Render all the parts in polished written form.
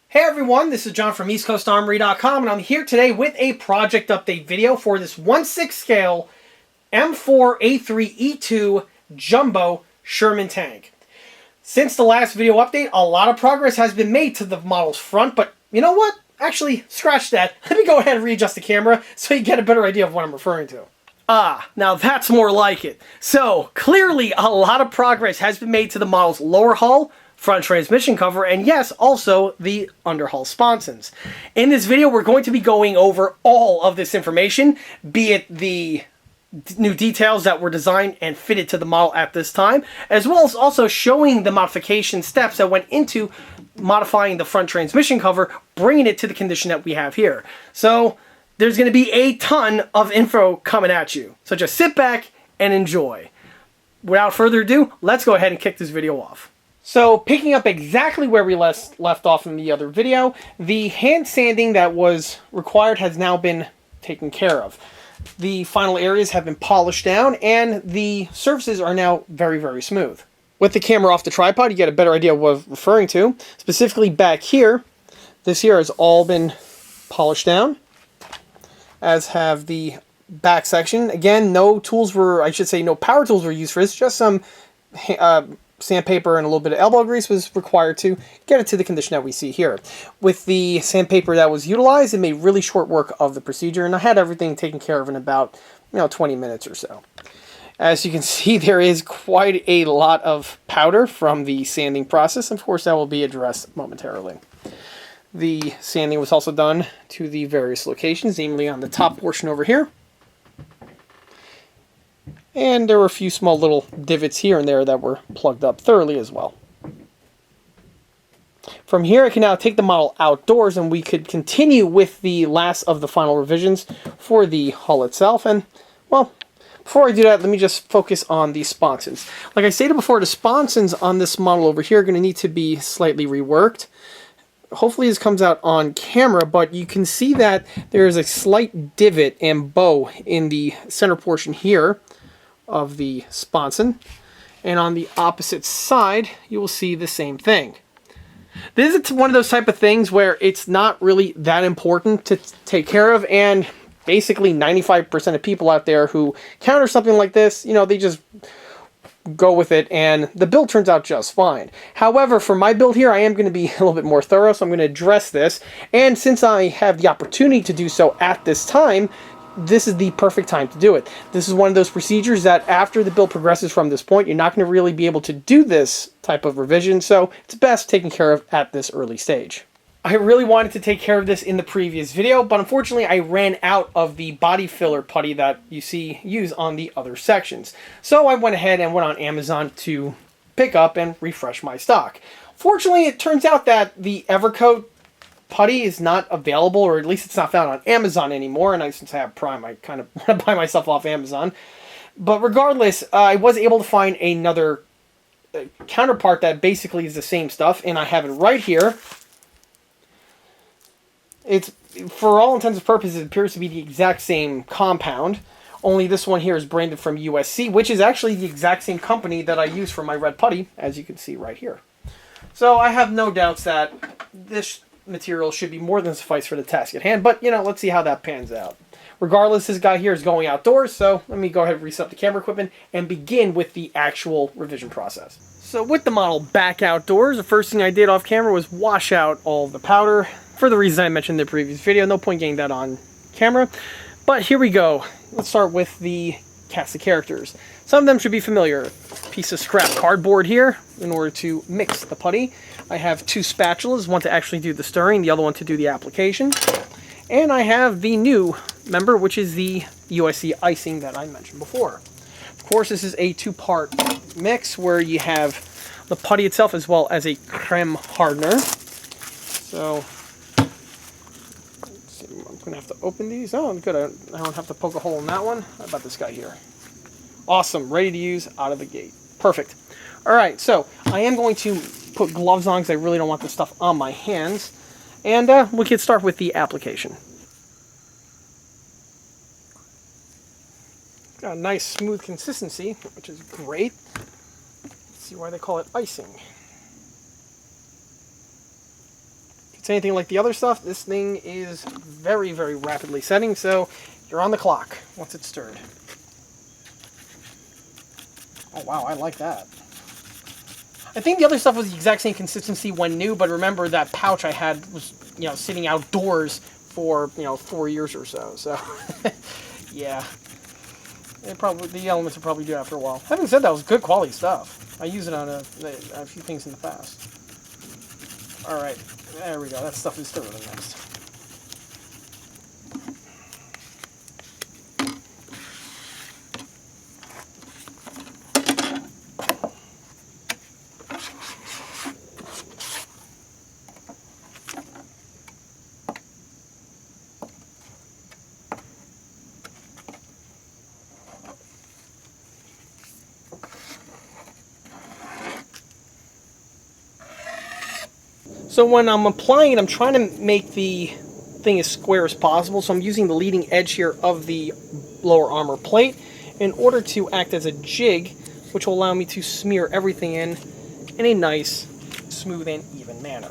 Hey everyone, this is John from EastCoastArmory.com, and I'm here today with a project update video for this 1/6 scale M4A3E2 Jumbo Sherman tank. Since the last video update, a lot of progress has been made to the model's front, but you know what? Actually, scratch that. Let me go ahead and readjust the camera so you get a better idea of what I'm referring to. Ah, now that's more like it. So, clearly a lot of progress has been made to the model's lower hull, front transmission cover, and yes, also the underhull sponsons. In this video, we're going to be going over all of this information, be it the new details that were designed and fitted to the model at this time, as well as also showing the modification steps that went into modifying the front transmission cover, bringing it to the condition that we have here. So, there's going to be a ton of info coming at you. So just sit back and enjoy. Without further ado, let's go ahead and kick this video off. So picking up exactly where we left off in the other video, the hand sanding that was required has now been taken care of. The final areas have been polished down and the surfaces are now very, very smooth. With the camera off the tripod, you get a better idea of what I'm referring to. Specifically back here, this here has all been polished down, as have the back section. Again, no tools were, I should say no power tools were used for this, just some sandpaper and a little bit of elbow grease was required to get it to the condition that we see here. With the sandpaper that was utilized, it made really short work of the procedure, and I had everything taken care of in about 20 minutes or so. As you can see, there is quite a lot of powder from the sanding process. Of course, that will be addressed momentarily. The sanding was also done to the various locations, namely on the top portion over here. And there were a few small little divots here and there that were plugged up thoroughly as well. From here, I can now take the model outdoors and we could continue with the last of the final revisions for the hull itself. And, well, before I do that, let me just focus on the sponsons. Like I stated before, the sponsons on this model over here are going to need to be slightly reworked. Hopefully this comes out on camera, but you can see that there is a slight divot and bow in the center portion here of the sponson. And on the opposite side, you will see the same thing. This is one of those type of things where it's not really that important to take care of, and basically 95% of people out there who counter something like this, they just go with it, and the build turns out just fine. However, for my build here, I am going to be a little bit more thorough, so I'm going to address this. And since I have the opportunity to do so at this time, this is the perfect time to do it. This is one of those procedures that after the build progresses from this point, you're not going to really be able to do this type of revision, so it's best taken care of at this early stage. I really wanted to take care of this in the previous video, but unfortunately I ran out of the body filler putty that you see used on the other sections. So I went ahead and went on Amazon to pick up and refresh my stock. Fortunately, it turns out that the Evercoat putty is not available, or at least it's not found on Amazon anymore, and since I have Prime, I kind of want to buy myself off Amazon. But regardless, I was able to find another counterpart that basically is the same stuff, and I have it right here. It's, for all intents and purposes, it appears to be the exact same compound, only this one here is branded from USC, which is actually the exact same company that I use for my red putty, as you can see right here. So I have no doubts that this material should be more than suffice for the task at hand, but, let's see how that pans out. Regardless, this guy here is going outdoors, so let me go ahead and reset the camera equipment and begin with the actual revision process. So with the model back outdoors, the first thing I did off camera was wash out all of the powder, for the reason I mentioned in the previous video. No point getting that on camera. But here we go. Let's start with the cast of characters. Some of them should be familiar. Piece of scrap cardboard here in order to mix the putty. I have two spatulas, one to actually do the stirring, the other one to do the application. And I have the new member, which is the USC icing that I mentioned before. Of course, this is a two-part mix where you have the putty itself as well as a creme hardener. So I'm going to have to open these. Oh, good. I don't have to poke a hole in that one. How about this guy here? Awesome. Ready to use out of the gate. Perfect. All right. So I am going to put gloves on because I really don't want this stuff on my hands. And we can start with the application. Got a nice smooth consistency, which is great. Let's see why they call it icing. it's anything like the other stuff, this thing is very, very rapidly setting, so you're on the clock once it's stirred. Oh wow, I like that. I think the other stuff was the exact same consistency when new, but remember that pouch I had was, you know, sitting outdoors for, you know, 4 years or so. So, yeah, the elements will probably do after a while. Having said that, it was good quality stuff. I use it on a few things in the past. All right, there we go. That stuff is still really nice. So when I'm applying it, I'm trying to make the thing as square as possible. So I'm using the leading edge here of the lower armor plate in order to act as a jig, which will allow me to smear everything in a nice, smooth, and even manner.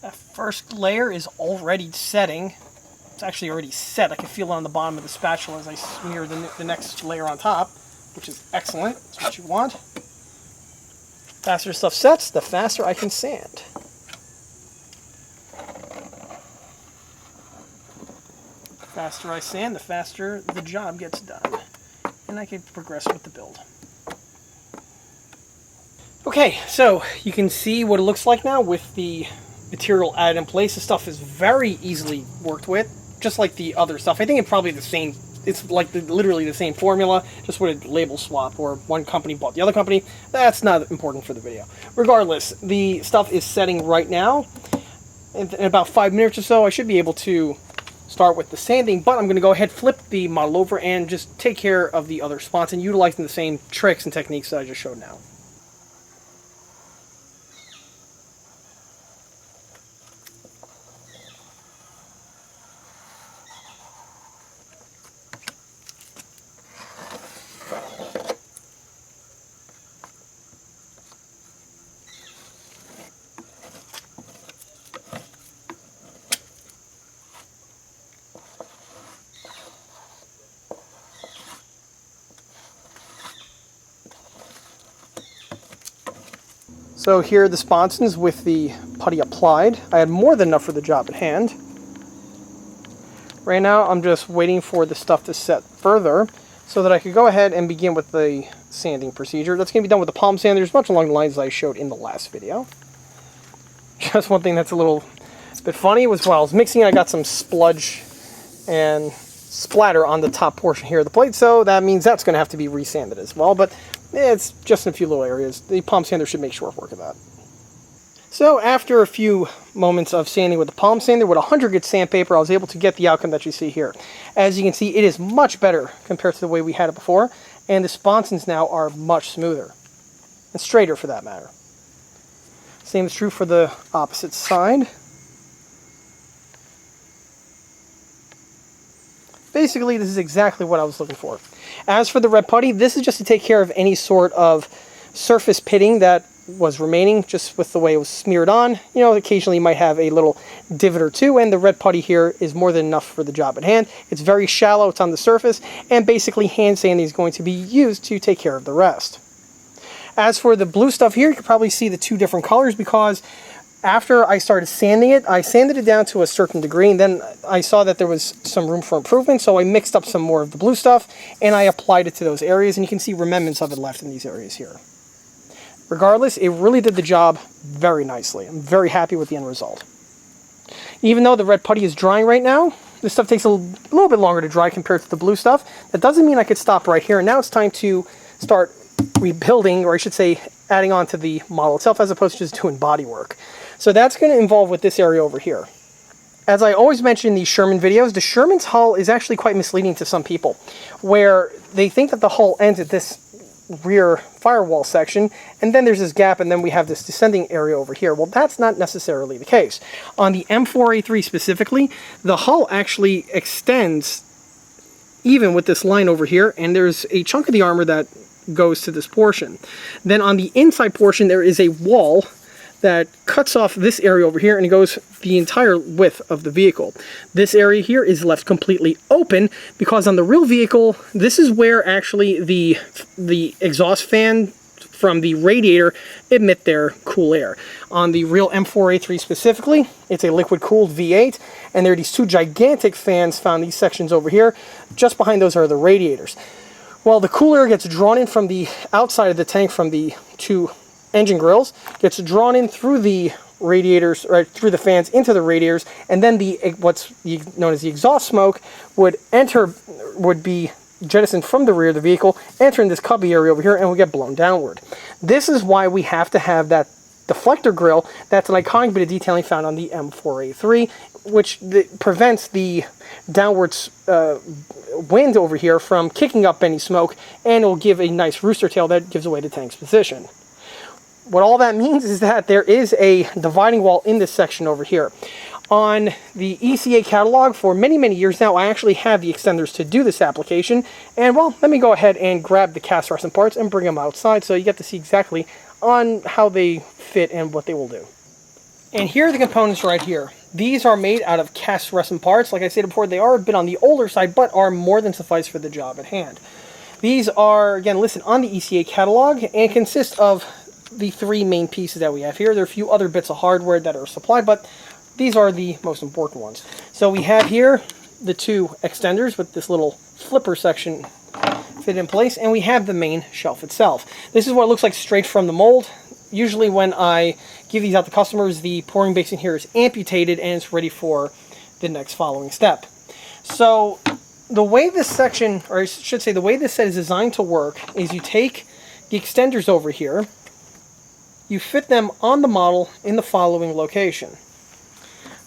That first layer is already setting. It's actually already set. I can feel it on the bottom of the spatula as I smear the next layer on top, which is excellent. That's what you want. Faster stuff sets, the faster I can sand. The faster I sand, the faster the job gets done. And I can progress with the build. Okay, so you can see what it looks like now with the material added in place. The stuff is very easily worked with, just like the other stuff. I think it's probably the same. It's like literally the same formula, just with a label swap, or one company bought the other company. That's not important for the video. Regardless, the stuff is setting right now. In about 5 minutes or so, I should be able to start with the sanding, but I'm going to go ahead, flip the model over, and just take care of the other spots, and utilizing the same tricks and techniques that I just showed now. So here are the sponsons with the putty applied. I had more than enough for the job at hand. Right now I'm just waiting for the stuff to set further so that I could go ahead and begin with the sanding procedure. That's going to be done with the palm sanders, much along the lines I showed in the last video. Just one thing that's a little bit funny was while I was mixing it, I got some spludge and splatter on the top portion here of the plate, so that means that's going to have to be resanded as well, but it's just in a few little areas. The palm sander should make short work of that. So after a few moments of sanding with the palm sander with 100 grit sandpaper, I was able to get the outcome that you see here. As you can see, it is much better compared to the way we had it before, and the sponsons now are much smoother and straighter for that matter. Same is true for the opposite side. Basically, this is exactly what I was looking for. As for the red putty, this is just to take care of any sort of surface pitting that was remaining just with the way it was smeared on. You know, occasionally you might have a little divot or two, and the red putty here is more than enough for the job at hand. It's very shallow, it's on the surface, and basically hand sanding is going to be used to take care of the rest. As for the blue stuff here, you can probably see the two different colors because after I started sanding it, I sanded it down to a certain degree, and then I saw that there was some room for improvement, so I mixed up some more of the blue stuff, and I applied it to those areas, and you can see remnants of it left in these areas here. Regardless, it really did the job very nicely. I'm very happy with the end result. Even though the red putty is drying right now, this stuff takes a little bit longer to dry compared to the blue stuff. That doesn't mean I could stop right here, and now it's time to start rebuilding, or I should say adding on to the model itself as opposed to just doing body work. So that's going to involve with this area over here. As I always mention in these Sherman videos, the Sherman's hull is actually quite misleading to some people, where they think that the hull ends at this rear firewall section, and then there's this gap, and then we have this descending area over here. Well, that's not necessarily the case. On the M4A3 specifically, the hull actually extends even with this line over here, and there's a chunk of the armor that goes to this portion. Then on the inside portion, there is a wall that cuts off this area over here, and it goes the entire width of the vehicle. This area here is left completely open because on the real vehicle, this is where actually the exhaust fan from the radiator emit their cool air. On the real M4A3 specifically, it's a liquid-cooled V8, and there are these two gigantic fans found in these sections over here. Just behind those are the radiators. Well, the cool air gets drawn in from the outside of the tank from the two engine grills, gets drawn in through the radiators, right through the fans into the radiators, and then what's known as the exhaust smoke would be jettisoned from the rear of the vehicle, entering this cubby area over here, and will get blown downward. This is why we have to have that deflector grill. That's an iconic bit of detailing found on the M4A3, which prevents the downwards wind over here from kicking up any smoke, and it will give a nice rooster tail that gives away the tank's position. What all that means is that there is a dividing wall in this section over here. On the ECA catalog for many, many years now, I actually have the extenders to do this application. And, well, let me go ahead and grab the cast resin parts and bring them outside so you get to see exactly on how they fit and what they will do. And here are the components right here. These are made out of cast resin parts. Like I said before, they are a bit on the older side, but are more than suffice for the job at hand. These are, again, listed on the ECA catalog and consist of the three main pieces that we have here. There are a few other bits of hardware that are supplied, but these are the most important ones. So we have here the two extenders with this little flipper section fit in place, and we have the main shelf itself. This is what it looks like straight from the mold. Usually when I give these out to customers, the pouring basin here is amputated and it's ready for the next following step. So the way this section, or I should say the way this set is designed to work, is you take the extenders over here, you fit them on the model in the following location.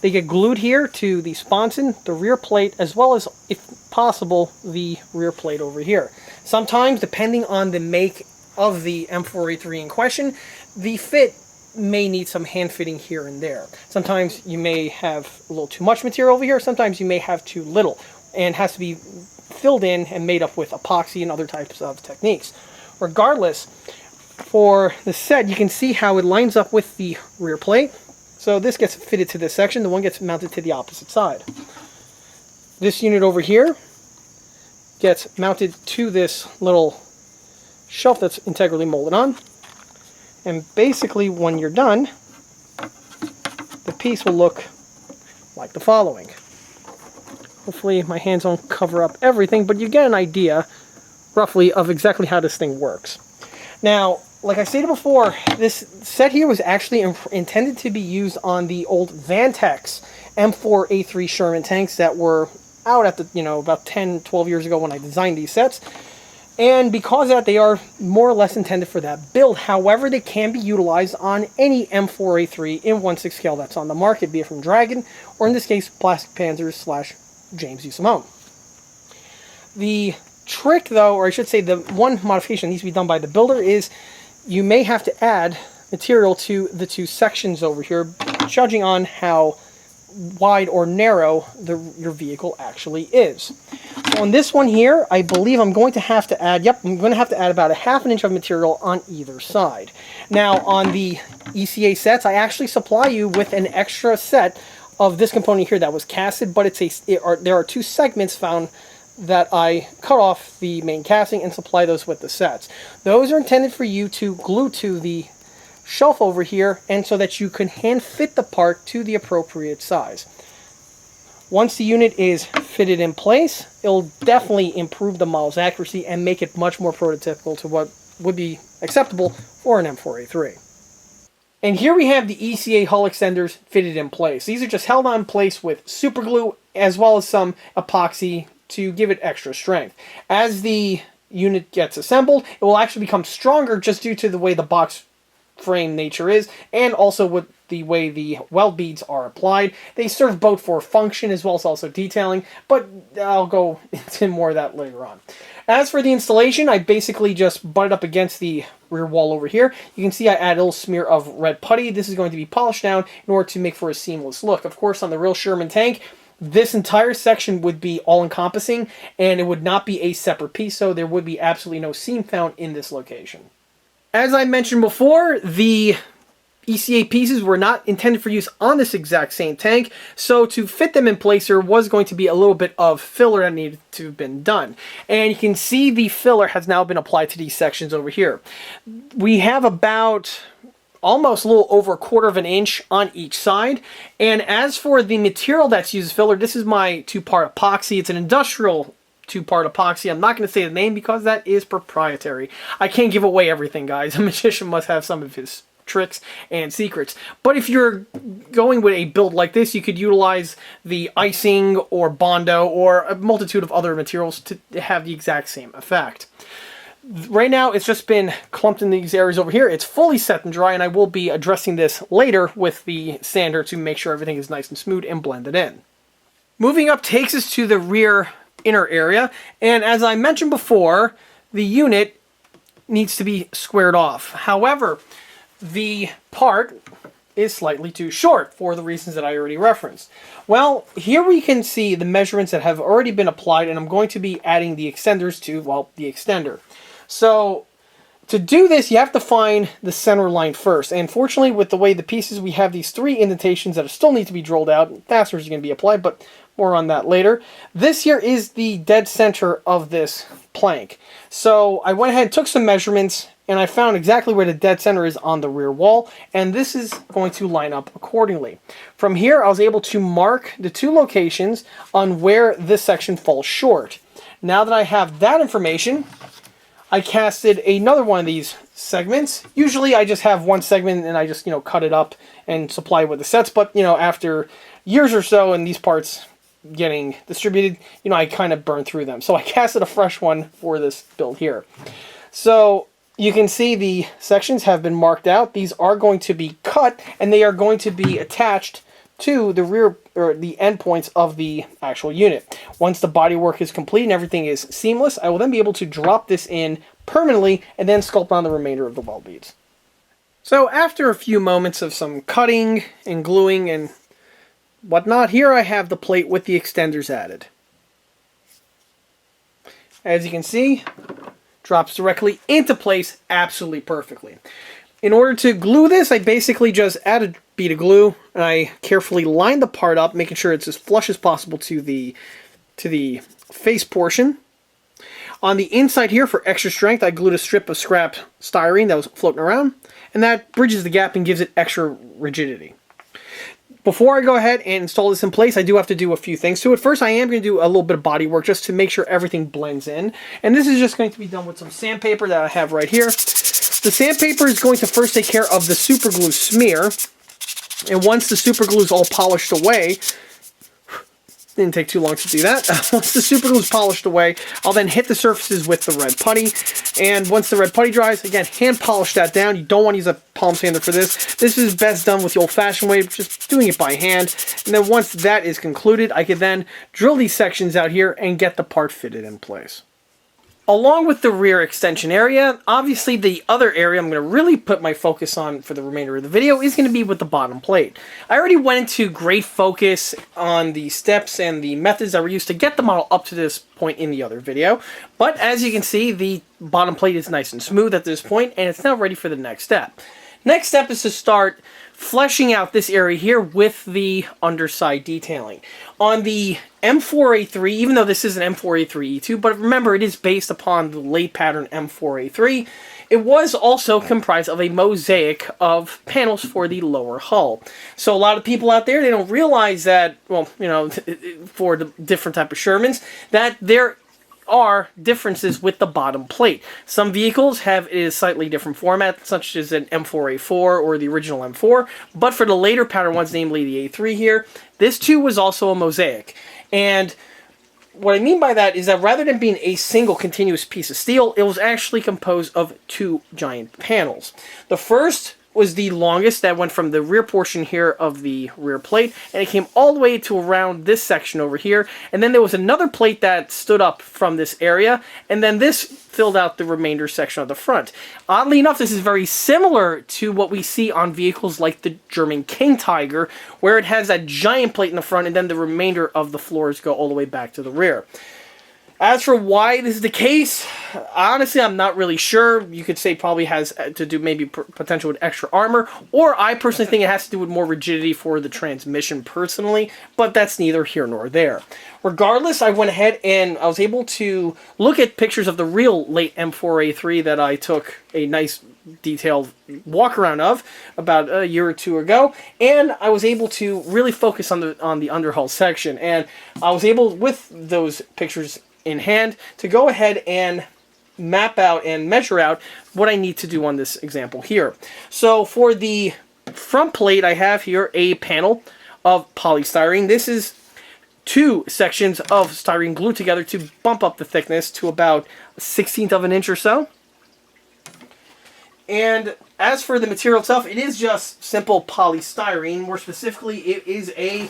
They get glued here to the sponson, the rear plate, as well as, if possible, the rear plate over here. Sometimes, depending on the make of the M4A3 in question, the fit may need some hand fitting here and there. Sometimes you may have a little too much material over here, sometimes you may have too little, and has to be filled in and made up with epoxy and other types of techniques. Regardless, for the set, you can see how it lines up with the rear plate. So this gets fitted to this section, the one gets mounted to the opposite side. This unit over here gets mounted to this little shelf that's integrally molded on. And basically, when you're done, the piece will look like the following. Hopefully my hands don't cover up everything, but you get an idea, roughly, of exactly how this thing works. Now, like I stated before, this set here was actually intended to be used on the old Vantex M4A3 Sherman tanks that were out at the, about 10, 12 years ago when I designed these sets. And because of that, they are more or less intended for that build. However, they can be utilized on any M4A3 in 1/6 scale that's on the market, be it from Dragon, or in this case, Plastic Panzers / James U. Simone. The trick, though, or I should say the one modification that needs to be done by the builder is you may have to add material to the two sections over here, judging on how wide or narrow your vehicle actually is. So on this one here, I believe I'm going to have to add, I'm going to have to add about a ½ inch of material on either side. Now, on the ECA sets, I actually supply you with an extra set of this component here that was casted, but there are two segments found that I cut off the main casting and supply those with the sets. Those are intended for you to glue to the shelf over here, and so that you can hand fit the part to the appropriate size. Once the unit is fitted in place, it'll definitely improve the model's accuracy and make it much more prototypical to what would be acceptable for an M4A3. And here we have the ECA hull extenders fitted in place. These are just held on place with super glue as well as some epoxy to give it extra strength. As the unit gets assembled, it will actually become stronger just due to the way the box frame nature is, and also with the way the weld beads are applied. They serve both for function as well as also detailing, but I'll go into more of that later on. As for the installation, I basically just butted up against the rear wall over here. You can see I add a little smear of red putty. This is going to be polished down in order to make for a seamless look. Of course, on the real Sherman tank, this entire section would be all-encompassing, and it would not be a separate piece, so there would be absolutely no seam found in this location. As I mentioned before, the ECA pieces were not intended for use on this exact same tank, so to fit them in place there was going to be a little bit of filler that needed to have been done. And you can see the filler has now been applied to these sections over here. We have about almost a little over 1/4 of an inch on each side. And as for the material that's used as filler, this is my 2-part epoxy. It's an industrial 2-part epoxy. I'm not going to say the name because that is proprietary. I can't give away everything, guys. A magician must have some of his tricks and secrets. But if you're going with a build like this, you could utilize the icing or Bondo or a multitude of other materials to have the exact same effect. Right now, it's just been clumped in these areas over here. It's fully set and dry, and I will be addressing this later with the sander to make sure everything is nice and smooth and blended in. Moving up takes us to the rear inner area, and as I mentioned before, the unit needs to be squared off. However, the part is slightly too short for the reasons that I already referenced. Well, here we can see the measurements that have already been applied, and I'm going to be adding the extenders to, well, the extender. So to do this, you have to find the center line first. And fortunately, with the way the pieces, we have these 3 indentations that still need to be drilled out. Fasteners are going to be applied, but more on that later. This here is the dead center of this plank. So I went ahead and took some measurements, and I found exactly where the dead center is on the rear wall, and this is going to line up accordingly. From here, I was able to mark the 2 locations on where this section falls short. Now that I have that information, I casted another one of these segments. Usually I just have one segment and I just, cut it up and supply it with the sets, but, after years or so and these parts getting distributed, I kind of burned through them. So I casted a fresh one for this build here. So you can see the sections have been marked out. These are going to be cut, and they are going to be attached to the rear or the end points of the actual unit. Once the bodywork is complete and everything is seamless, I will then be able to drop this in permanently and then sculpt on the remainder of the weld beads. So after a few moments of some cutting and gluing and whatnot, here I have the plate with the extenders added. As you can see, drops directly into place absolutely perfectly. In order to glue this, I basically just add a bead of glue, and I carefully line the part up, making sure it's as flush as possible to the face portion. On the inside here, for extra strength, I glued a strip of scrap styrene that was floating around, and that bridges the gap and gives it extra rigidity. Before I go ahead and install this in place, I do have to do a few things to it. First, I am going to do a little bit of body work just to make sure everything blends in. And this is just going to be done with some sandpaper that I have right here. The sandpaper is going to first take care of the super glue smear. And once the super glue is all polished away, didn't take too long to do that. Once the super glue is polished away, I'll then hit the surfaces with the red putty. And once the red putty dries, again, hand polish that down. You don't want to use a palm sander for this. This is best done with the old-fashioned way, just doing it by hand. And then once that is concluded, I can then drill these sections out here and get the part fitted in place. Along with the rear extension area, obviously the other area I'm going to really put my focus on for the remainder of the video is going to be with the bottom plate. I already went into great focus on the steps and the methods that were used to get the model up to this point in the other video, but as you can see, the bottom plate is nice and smooth at this point, and it's now ready for the next step. Next step is to start fleshing out this area here with the underside detailing. On the M4A3, even though this is an M4A3E2, but remember it is based upon the late pattern M4A3, it was also comprised of a mosaic of panels for the lower hull. So a lot of people out there, they don't realize that, well, for the different type of Shermans, that there are differences with the bottom plate. Some vehicles have a slightly different format, such as an M4A4 or the original M4, but for the later pattern ones, namely the A3 here, this too was also a mosaic. And what I mean by that is that rather than being a single continuous piece of steel, it was actually composed of 2 giant panels. The first was the longest. That went from the rear portion here of the rear plate, and it came all the way to around this section over here. And then there was another plate that stood up from this area, and then this filled out the remainder section of the front. Oddly enough, this is very similar to what we see on vehicles like the German King Tiger, where it has that giant plate in the front, and then the remainder of the floors go all the way back to the rear. As for why this is the case, honestly, I'm not really sure. You could say probably has to do maybe potential with extra armor, or I personally think it has to do with more rigidity for the transmission personally, but that's neither here nor there. Regardless, I went ahead and I was able to look at pictures of the real late M4A3 that I took a nice detailed walk around of about a year or two ago, and I was able to really focus on the underhull section, and I was able, with those pictures in hand, to go ahead and map out and measure out what I need to do on this example here. So for the front plate, I have here a panel of polystyrene. This is 2 sections of styrene glued together to bump up the thickness to about 1/16 of an inch or so. And as for the material itself, it is just simple polystyrene. More specifically, it is a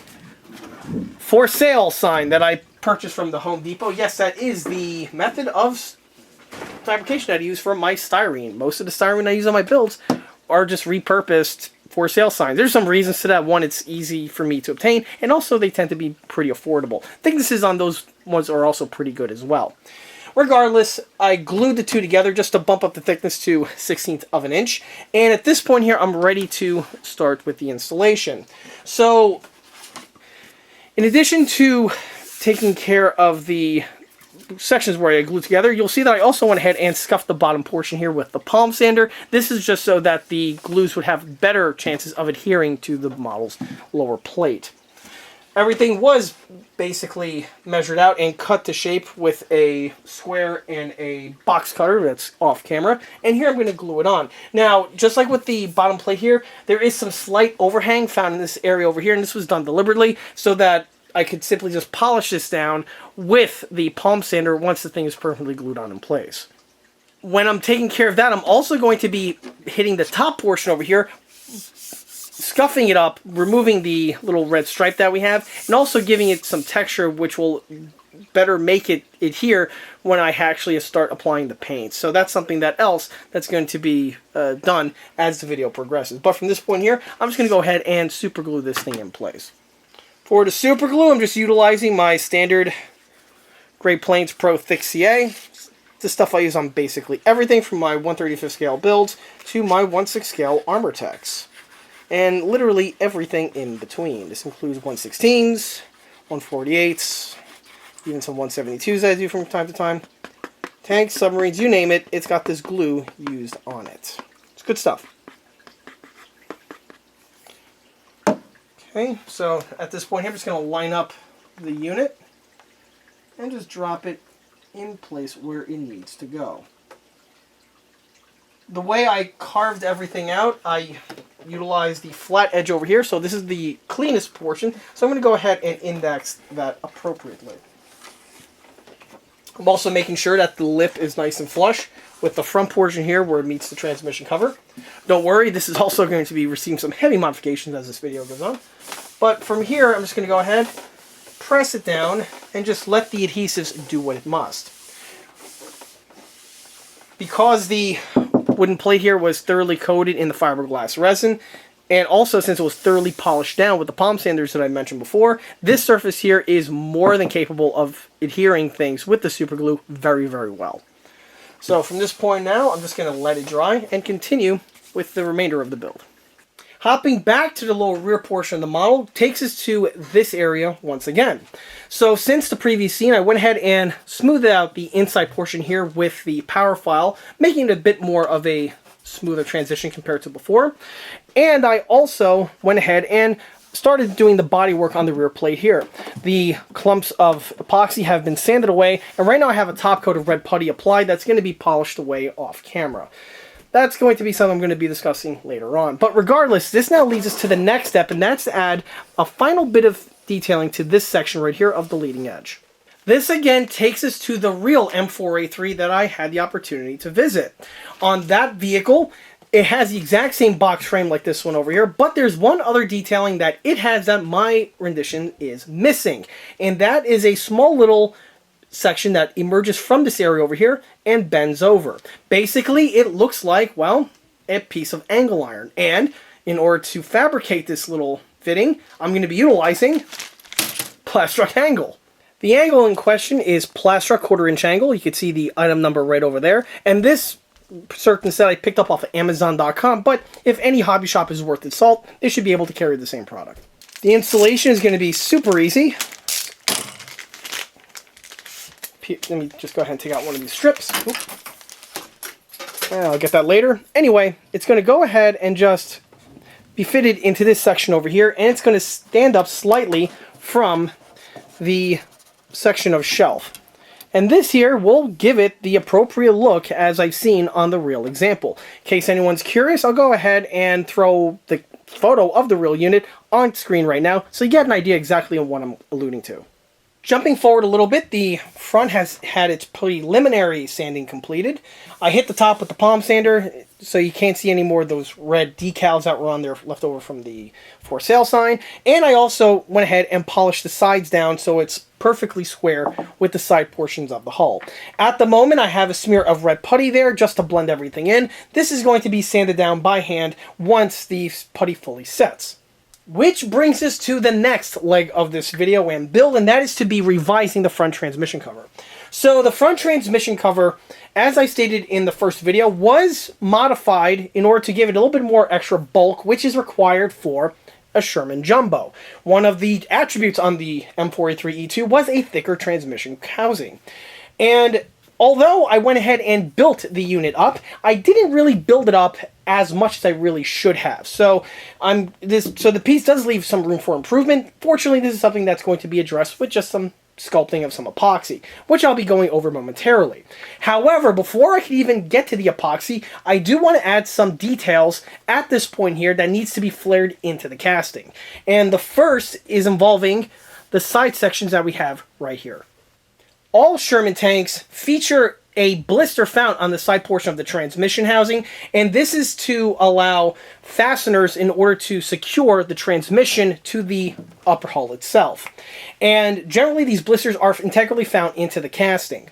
for sale sign that I purchased from the Home Depot. Yes, that is the method of fabrication that I use for my styrene. Most of the styrene I use on my builds are just repurposed for sale signs. There's some reasons to that. One, it's easy for me to obtain, and also they tend to be pretty affordable. Thicknesses on those ones are also pretty good as well. Regardless, I glued the two together just to bump up the thickness to 1/16 of an inch. And at this point here, I'm ready to start with the installation. So, in addition to taking care of the sections where I glued together, you'll see that I also went ahead and scuffed the bottom portion here with the palm sander. This is just so that the glues would have better chances of adhering to the model's lower plate. Everything was basically measured out and cut to shape with a square and a box cutter that's off camera. And here I'm going to glue it on. Now, just like with the bottom plate here, there is some slight overhang found in this area over here, and this was done deliberately so that I could simply just polish this down with the palm sander once the thing is perfectly glued on in place. When I'm taking care of that, I'm also going to be hitting the top portion over here, scuffing it up, removing the little red stripe that we have, and also giving it some texture which will better make it adhere when I actually start applying the paint. So that's something that's going to be done as the video progresses. But from this point here, I'm just going to go ahead and super glue this thing in place. For the super glue, I'm just utilizing my standard Great Plains Pro Thick CA. This stuff I use on basically everything from my 1/35 scale builds to my 1/6 scale armor techs. And literally everything in between. This includes 1/16s, 1/48s, even some 1/72s I do from time to time. Tanks, submarines, you name it, it's got this glue used on it. It's good stuff. Okay, so at this point here, I'm just going to line up the unit and just drop it in place where it needs to go. The way I carved everything out, I utilized the flat edge over here, so this is the cleanest portion, so I'm going to go ahead and index that appropriately. I'm also making sure that the lip is nice and flush with the front portion here where it meets the transmission cover. Don't worry, this is also going to be receiving some heavy modifications as this video goes on. But from here, I'm just going to go ahead, press it down, and just let the adhesives do what it must. Because the wooden plate here was thoroughly coated in the fiberglass resin, and also since it was thoroughly polished down with the palm sanders that I mentioned before, this surface here is more than capable of adhering things with the super glue very, very well. So from this point now, I'm just going to let it dry and continue with the remainder of the build. Hopping back to the lower rear portion of the model takes us to this area once again. So since the previous scene, I went ahead and smoothed out the inside portion here with the power file, making it a bit more of a smoother transition compared to before. And I also went ahead and started doing the body work on the rear plate here. The clumps of epoxy have been sanded away, and right now I have a top coat of red putty applied that's going to be polished away off camera. That's going to be something I'm going to be discussing later on. But regardless, this now leads us to the next step, and that's to add a final bit of detailing to this section right here of the leading edge. This again takes us to the real M4A3 that I had the opportunity to visit. On that vehicle, It has the exact same box frame like this one over here, but there's one other detailing that it has that my rendition is missing. And that is a small little section that emerges from this area over here and bends over. Basically, it looks like, well, a piece of angle iron. And in order to fabricate this little fitting, I'm going to be utilizing Plastruck angle. The angle in question is Plastruck 1/4 inch angle. You can see the item number right over there. And this certain set I picked up off of Amazon.com, but if any hobby shop is worth its salt, they should be able to carry the same product. The installation is going to be super easy. Let me just go ahead and take out one of these strips. I'll get that later. Anyway, it's going to go ahead and just be fitted into this section over here, and it's going to stand up slightly from the section of shelf. And this here will give it the appropriate look as I've seen on the real example. In case anyone's curious, I'll go ahead and throw the photo of the real unit on screen right now so you get an idea exactly of what I'm alluding to. Jumping forward a little bit, the front has had its preliminary sanding completed. I hit the top with the palm sander, so you can't see any more of those red decals that were on there left over from the for sale sign. And I also went ahead and polished the sides down so it's perfectly square with the side portions of the hull. At the moment, I have a smear of red putty there just to blend everything in. This is going to be sanded down by hand once the putty fully sets. Which brings us to the next leg of this video and build, and that is to be revising the front transmission cover. So the front transmission cover, as I stated in the first video, was modified in order to give it a little bit more extra bulk, which is required for a Sherman Jumbo. One of the attributes on the M4A3E2 was a thicker transmission housing. And although I went ahead and built the unit up, I didn't really build it up as much as I really should have. So the piece does leave some room for improvement. Fortunately, this is something that's going to be addressed with just some sculpting of some epoxy, which I'll be going over momentarily. However, before I can even get to the epoxy, I do want to add some details at this point here that needs to be flared into the casting. And the first is involving the side sections that we have right here. All Sherman tanks feature a blister found on the side portion of the transmission housing, and this is to allow fasteners in order to secure the transmission to the upper hull itself. And generally these blisters are integrally found into the casting.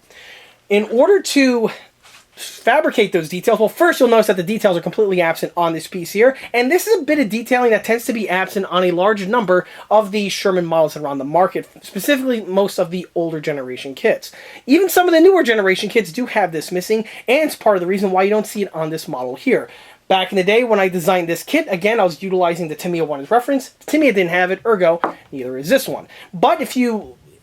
In order to fabricate those details, well, first you'll notice that the details are completely absent on this piece here, and this is a bit of detailing that tends to be absent on a large number of the Sherman models that are on the market, specifically most of the older generation kits. Even some of the newer generation kits do have this missing, and it's part of the reason why you don't see it on this model here. Back in the day when I designed this kit, again, I was utilizing the Tamiya one as reference. Tamiya didn't have it, ergo, neither is this one. But if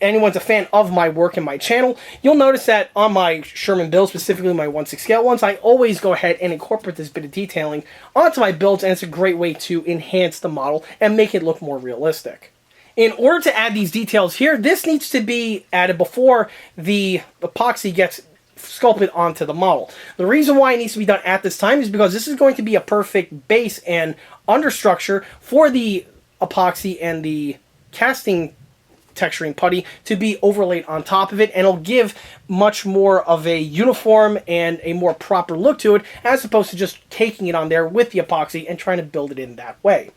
anyone's a fan of my work and my channel, you'll notice that on my Sherman builds, specifically my 1/6 scale ones, I always go ahead and incorporate this bit of detailing onto my builds, and it's a great way to enhance the model and make it look more realistic. In order to add these details here, this needs to be added before the epoxy gets sculpted onto the model. The reason why it needs to be done at this time is because this is going to be a perfect base and understructure for the epoxy and the casting texturing putty to be overlaid on top of it, and it'll give much more of a uniform and a more proper look to it as opposed to just taking it on there with the epoxy and trying to build it in that way.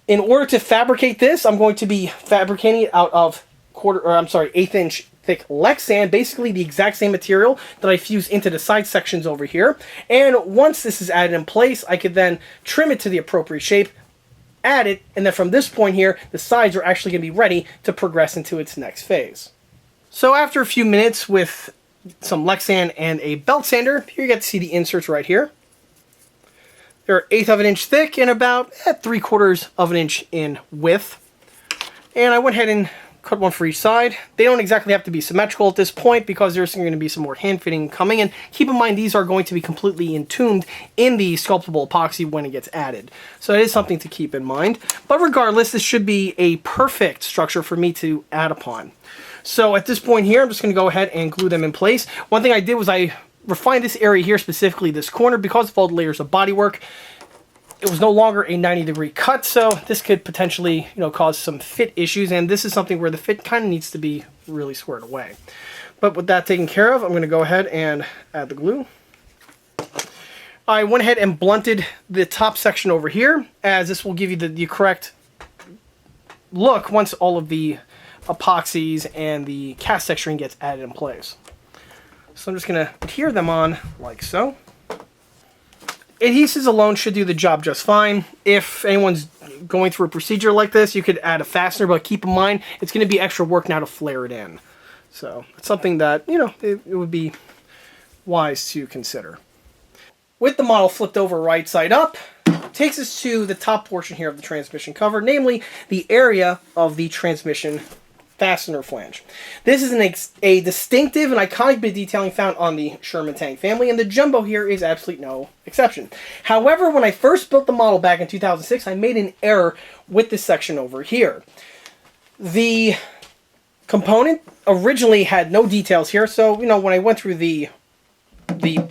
In order to fabricate this, I'm going to be fabricating it out of 1/8 inch thick Lexan, basically the exact same material that I fused into the side sections over here. And once this is added in place, I could then trim it to the appropriate shape, add it, and then from this point here, the sides are actually going to be ready to progress into its next phase. So after a few minutes with some Lexan and a belt sander, here you get to see the inserts right here. They're 1/8 of an inch thick and about 3/4 of an inch in width. And I went ahead and cut one for each side. They don't exactly have to be symmetrical at this point because there's going to be some more hand fitting coming, and keep in mind these are going to be completely entombed in the sculptable epoxy when it gets added. So it is something to keep in mind. But regardless, this should be a perfect structure for me to add upon. So at this point here, I'm just going to go ahead and glue them in place. One thing I did was I refined this area here, specifically this corner, because of all the layers of bodywork. It was no longer a 90-degree cut, so this could potentially, cause some fit issues, and this is something where the fit kind of needs to be really squared away. But with that taken care of, I'm going to go ahead and add the glue. I went ahead and blunted the top section over here, as this will give you the correct look once all of the epoxies and the cast texturing gets added in place. So I'm just going to adhere them on like so. Adhesives alone should do the job just fine. If anyone's going through a procedure like this, you could add a fastener, but keep in mind, it's going to be extra work now to flare it in. So it's something that, you know, it would be wise to consider. With the model flipped over right side up, takes us to the top portion here of the transmission cover, namely the area of the transmission fastener flange. This is a distinctive and iconic bit of detailing found on the Sherman tank family, and the Jumbo here is absolutely no exception. However, when I first built the model back in 2006, I made an error with this section over here. The component originally had no details here, so, you know, when I went through the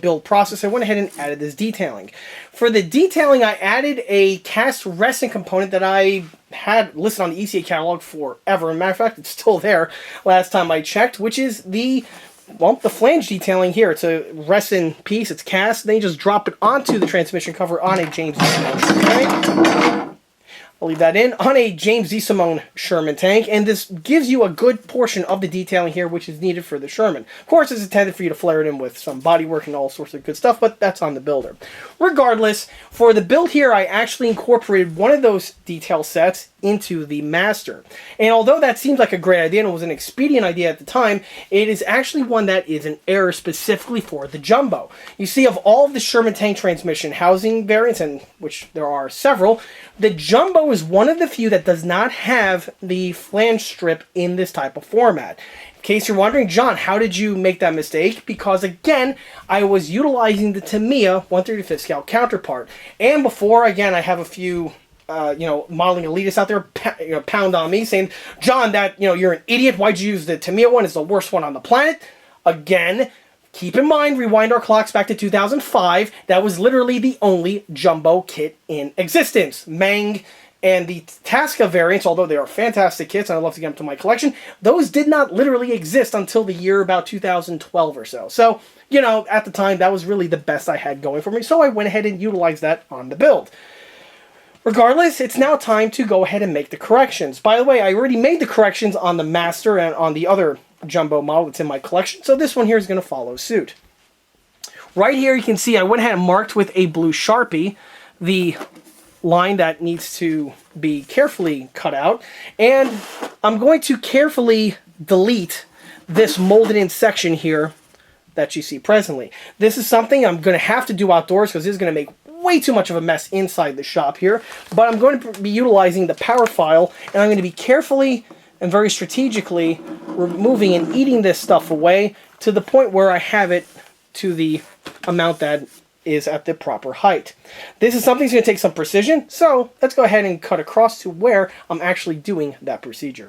build process, I went ahead and added this detailing. For the detailing, I added a cast resin component that I had listed on the ECA catalog forever. As a matter of fact, it's still there last time I checked, which is the flange detailing here. It's a resin piece, it's cast, and then you just drop it onto the transmission cover on a James D. Simone tank. I'll leave that in, on a James D. Simone Sherman tank, and this gives you a good portion of the detailing here, which is needed for the Sherman. Of course, it's intended for you to flare it in with some bodywork and all sorts of good stuff, but that's on the builder. Regardless, for the build here, I actually incorporated one of those detail sets into the master. And although that seems like a great idea and it was an expedient idea at the time, it is actually one that is an error specifically for the Jumbo. You see, of all of the Sherman tank transmission housing variants, and which there are several, the Jumbo is one of the few that does not have the flange strip in this type of format. In case you're wondering, John, how did you make that mistake? Because again, I was utilizing the Tamiya 135th scale counterpart. And before, again, I have a few modeling elitists out there pound on me saying, John, that, you're an idiot. Why'd you use the Tamiya one? It's the worst one on the planet. Again, keep in mind, rewind our clocks back to 2005. That was literally the only Jumbo kit in existence. Mang and the Tasca variants, although they are fantastic kits, and I'd love to get them to my collection, those did not literally exist until the year about 2012 or so. So, at the time, that was really the best I had going for me, so I went ahead and utilized that on the build. Regardless, it's now time to go ahead and make the corrections. By the way, I already made the corrections on the Master and on the other Jumbo model that's in my collection, so this one here is going to follow suit. Right here you can see I went ahead and marked with a blue Sharpie the line that needs to be carefully cut out, and I'm going to carefully delete this molded in section here that you see presently. This is something I'm going to have to do outdoors because this is going to make way too much of a mess inside the shop here, but I'm going to be utilizing the power file, and I'm going to be carefully and very strategically removing and eating this stuff away to the point where I have it to the amount that is at the proper height. This is something that's going to take some precision, so let's go ahead and cut across to where I'm actually doing that procedure.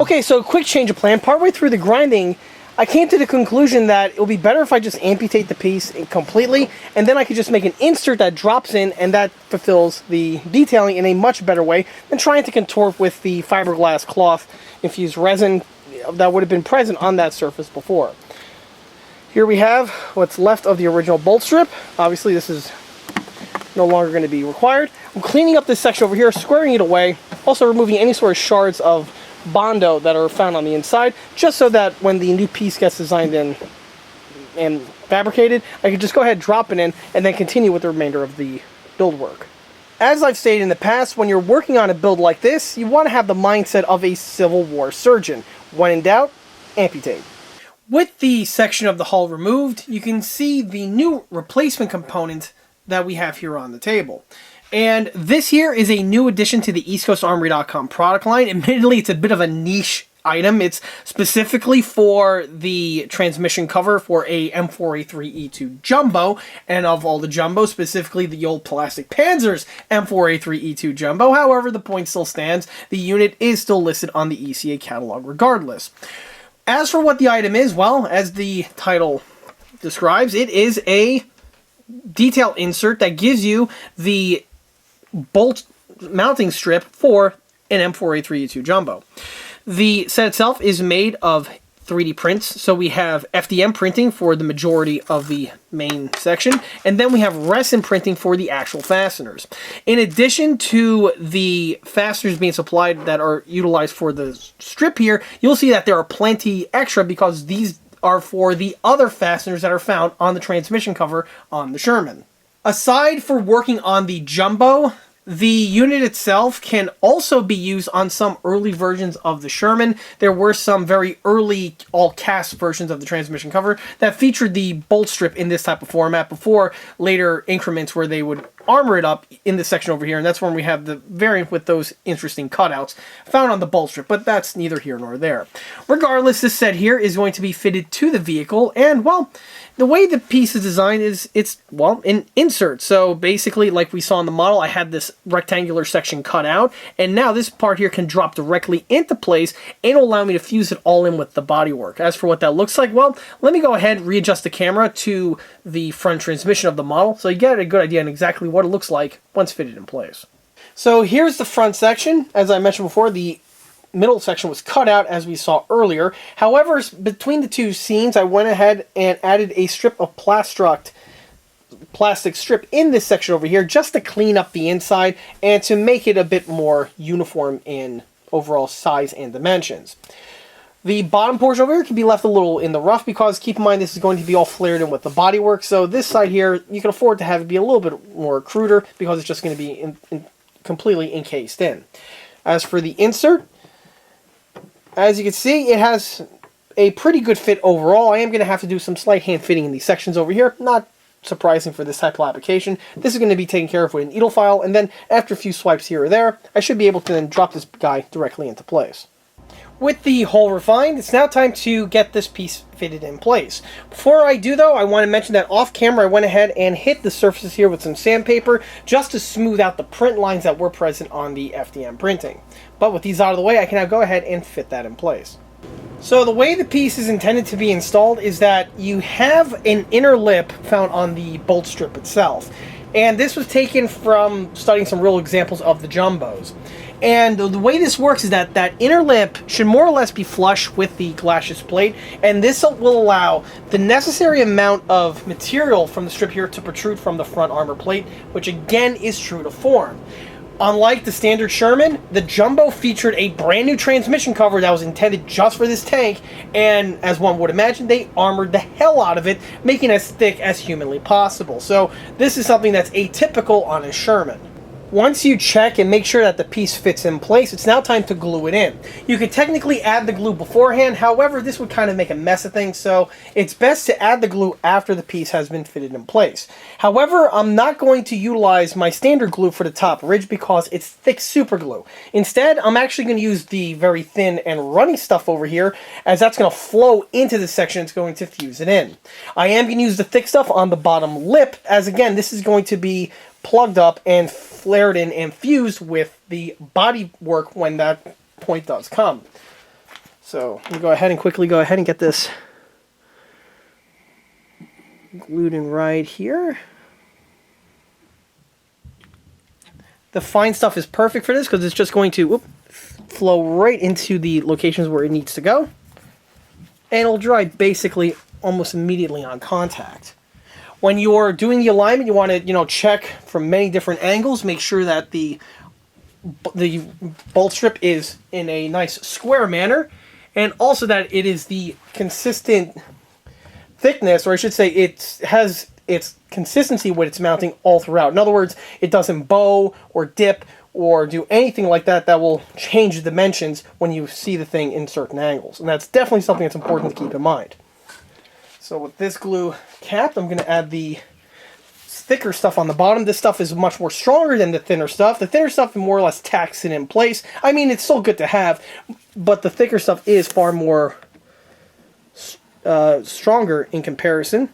Okay, so quick change of plan. Partway through the grinding, I came to the conclusion that it would be better if I just amputate the piece completely, and then I could just make an insert that drops in, and that fulfills the detailing in a much better way than trying to contort with the fiberglass cloth infused resin that would have been present on that surface before. Here we have what's left of the original bolt strip. Obviously this is no longer going to be required. I'm cleaning up this section over here, squaring it away, also removing any sort of shards of Bondo that are found on the inside, just so that when the new piece gets designed and fabricated, I can just go ahead, drop it in, and then continue with the remainder of the build work. As I've stated in the past, when you're working on a build like this, you want to have the mindset of a Civil War surgeon. When in doubt, amputate. With the section of the hull removed, you can see the new replacement component that we have here on the table. And this here is a new addition to the EastCoastArmory.com product line. Admittedly, it's a bit of a niche item. It's specifically for the transmission cover for a M4A3E2 Jumbo, and of all the Jumbos, specifically the old plastic Panzer's M4A3E2 Jumbo. However, the point still stands. The unit is still listed on the ECA catalog regardless. As for what the item is, well, as the title describes, it is a detail insert that gives you the bolt mounting strip for an M4A3E2 Jumbo. The set itself is made of 3D prints, so we have FDM printing for the majority of the main section, and then we have resin printing for the actual fasteners. In addition to the fasteners being supplied that are utilized for the strip here, you'll see that there are plenty extra because these are for the other fasteners that are found on the transmission cover on the Sherman. Aside for working on the Jumbo, the unit itself can also be used on some early versions of the Sherman. There were some very early all-cast versions of the transmission cover that featured the bolt strip in this type of format before later increments where they would armor it up in this section over here, and that's when we have the variant with those interesting cutouts found on the bolt strip, but that's neither here nor there. Regardless, this set here is going to be fitted to the vehicle, and, well, the way the piece is designed is, well, an insert. So basically, like we saw in the model, I had this rectangular section cut out, and now this part here can drop directly into place, and it'll allow me to fuse it all in with the bodywork. As for what that looks like, well, let me go ahead and readjust the camera to the front transmission of the model, so you get a good idea on exactly what it looks like once fitted in place. So here's the front section. As I mentioned before, the middle section was cut out as we saw earlier. However, between the two seams, I went ahead and added a strip of plastic strip in this section over here just to clean up the inside and to make it a bit more uniform in overall size and dimensions. The bottom portion over here can be left a little in the rough because keep in mind this is going to be all flared in with the bodywork, so this side here you can afford to have it be a little bit more cruder because it's just going to be completely encased in. As for the insert, as you can see, it has a pretty good fit overall. I am going to have to do some slight hand fitting in these sections over here, not surprising for this type of application. This is going to be taken care of with an needle file, and then after a few swipes here or there, I should be able to then drop this guy directly into place. With the hole refined, it's now time to get this piece fitted in place. Before I do though, I want to mention that off camera I went ahead and hit the surfaces here with some sandpaper just to smooth out the print lines that were present on the FDM printing. But with these out of the way, I can now go ahead and fit that in place. So the way the piece is intended to be installed is that you have an inner lip found on the bolt strip itself. And this was taken from studying some real examples of the Jumbos. And the way this works is that that inner lip should more or less be flush with the glacis plate, and this will allow the necessary amount of material from the strip here to protrude from the front armor plate, which again is true to form. Unlike the standard Sherman, the Jumbo featured a brand new transmission cover that was intended just for this tank, and as one would imagine, they armored the hell out of it, making it as thick as humanly possible. So this is something that's atypical on a Sherman. Once you check and make sure that the piece fits in place, it's now time to glue it in. You could technically add the glue beforehand, however, this would kind of make a mess of things, so it's best to add the glue after the piece has been fitted in place. However, I'm not going to utilize my standard glue for the top ridge because it's thick super glue. Instead, I'm actually going to use the very thin and runny stuff over here, as that's going to flow into the section it's going to fuse it in. I am going to use the thick stuff on the bottom lip, as again, this is going to be plugged up and flared in and fused with the body work when that point does come. So I'm going to go ahead and get this glued in right here. The fine stuff is perfect for this because it's just going to flow right into the locations where it needs to go, and it'll dry basically almost immediately on contact. When you're doing the alignment, you want to, check from many different angles. Make sure that the bolt strip is in a nice square manner, and also that it is the consistent thickness, or I should say it has its consistency with its mounting all throughout. In other words, it doesn't bow or dip or do anything like that that will change the dimensions when you see the thing in certain angles. And that's definitely something that's important to keep in mind. So with this glue capped, I'm going to add the thicker stuff on the bottom. This stuff is much more stronger than the thinner stuff. The thinner stuff more or less tacks it in place. I mean, it's still good to have, but the thicker stuff is far more stronger in comparison.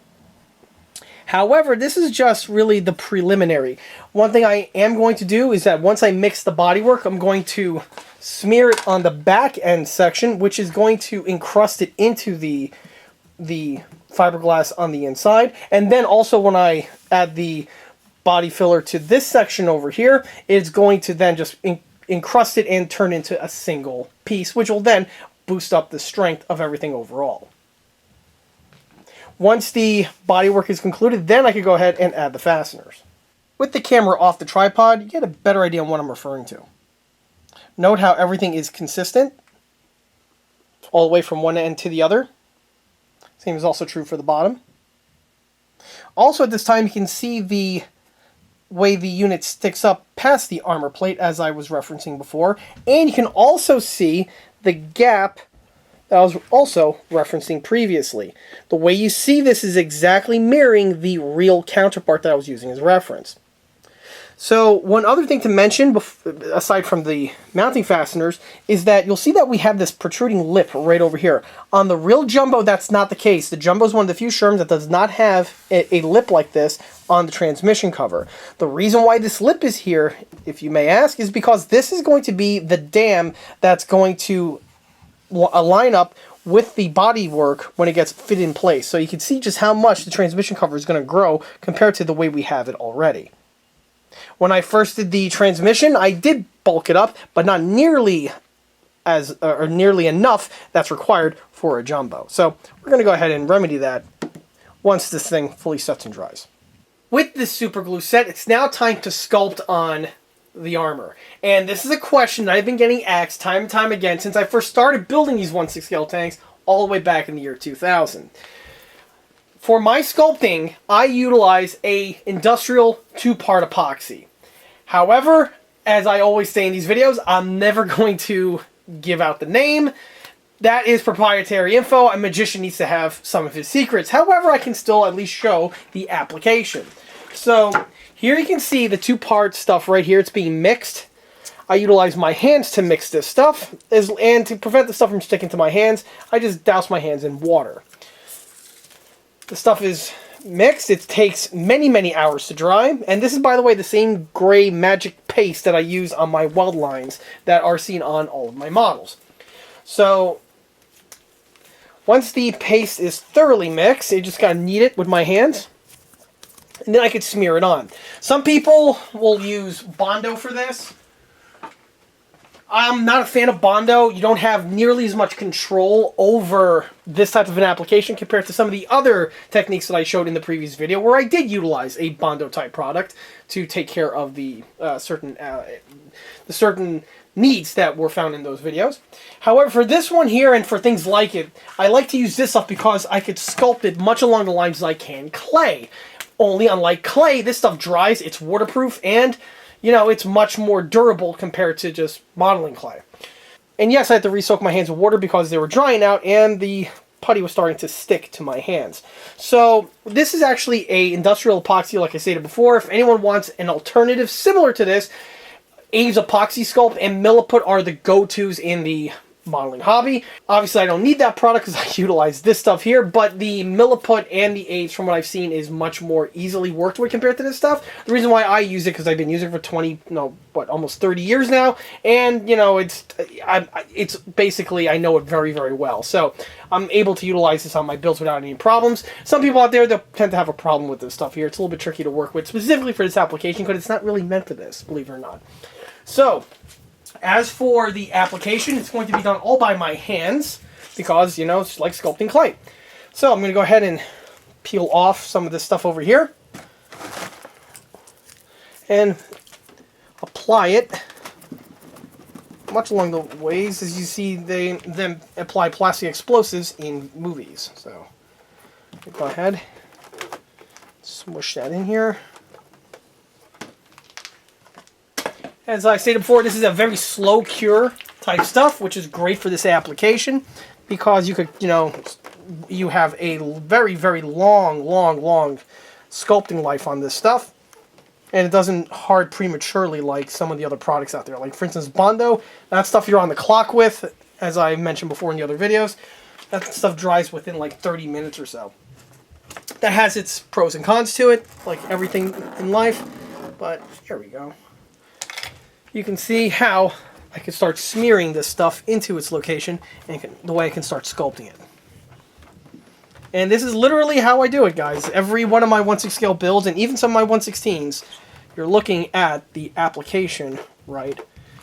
However, this is just really the preliminary. One thing I am going to do is that once I mix the bodywork, I'm going to smear it on the back end section, which is going to encrust it into the fiberglass on the inside. And then also when I add the body filler to this section over here, it's going to then just encrust it and turn into a single piece, which will then boost up the strength of everything overall. Once the bodywork is concluded, then I could go ahead and add the fasteners. With the camera off the tripod, you get a better idea on what I'm referring to. Note how everything is consistent, all the way from one end to the other. Same is also true for the bottom. Also at this time, you can see the way the unit sticks up past the armor plate, as I was referencing before. And you can also see the gap that I was also referencing previously. The way you see this is exactly mirroring the real counterpart that I was using as reference. So one other thing to mention, aside from the mounting fasteners, is that you'll see that we have this protruding lip right over here. On the real Jumbo, that's not the case. The Jumbo is one of the few Shermans that does not have a lip like this on the transmission cover. The reason why this lip is here, if you may ask, is because this is going to be the dam that's going to line up with the bodywork when it gets fit in place. So you can see just how much the transmission cover is going to grow compared to the way we have it already. When I first did the transmission, I did bulk it up, but not nearly nearly enough that's required for a Jumbo. So we're going to go ahead and remedy that once this thing fully sets and dries. With this super glue set, it's now time to sculpt on the armor. And this is a question that I've been getting asked time and time again since I first started building these 1/6 scale tanks all the way back in the year 2000. For my sculpting, I utilize a industrial 2-part epoxy. However, as I always say in these videos, I'm never going to give out the name. That is proprietary info. A magician needs to have some of his secrets. However, I can still at least show the application. So here you can see the 2-part stuff right here. It's being mixed. I utilize my hands to mix this stuff. And to prevent the stuff from sticking to my hands, I just douse my hands in water. The stuff is mixed. It takes many, many hours to dry. And this is, by the way, the same gray magic paste that I use on my weld lines that are seen on all of my models. So once the paste is thoroughly mixed, you just gotta knead it with my hands. And then I could smear it on. Some people will use Bondo for this. I'm not a fan of Bondo. You don't have nearly as much control over this type of an application compared to some of the other techniques that I showed in the previous video, where I did utilize a Bondo type product to take care of the certain needs that were found in those videos. However, for this one here and for things like it, I like to use this stuff because I could sculpt it much along the lines as I can clay. Only unlike clay, this stuff dries, it's waterproof, and you know, it's much more durable compared to just modeling clay. And yes, I had to re-soak my hands with water because they were drying out and the putty was starting to stick to my hands. So this is actually a industrial epoxy, like I stated before. If anyone wants an alternative similar to this, Abe's Epoxy Sculpt and Milliput are the go-tos in the modeling hobby. Obviously, I don't need that product because I utilize this stuff here, but the Milliput and the Abe's, from what I've seen, is much more easily worked with compared to this stuff. The reason why I use it, because I've been using it for almost 30 years now, and, you know, it's basically, I know it very, very well. So, I'm able to utilize this on my builds without any problems. Some people out there, they'll tend to have a problem with this stuff here. It's a little bit tricky to work with, specifically for this application, because it's not really meant for this, believe it or not. So, as for the application, it's going to be done all by my hands because, you know, it's like sculpting clay. So I'm going to go ahead and peel off some of this stuff over here and apply it much along the ways as you see them apply plastic explosives in movies. So go ahead, smush that in here. As I stated before, this is a very slow cure type stuff, which is great for this application because you could, you know, you have a very, very long sculpting life on this stuff. And it doesn't hard prematurely like some of the other products out there. Like, for instance, Bondo, that stuff you're on the clock with, as I mentioned before in the other videos, that stuff dries within like 30 minutes or so. That has its pros and cons to it, like everything in life. But here we go. You can see how I can start smearing this stuff into its location, and the way I can start sculpting it. And this is literally how I do it, guys. Every one of my 1/6 scale builds, and even some of my 1/16s, you're looking at the application right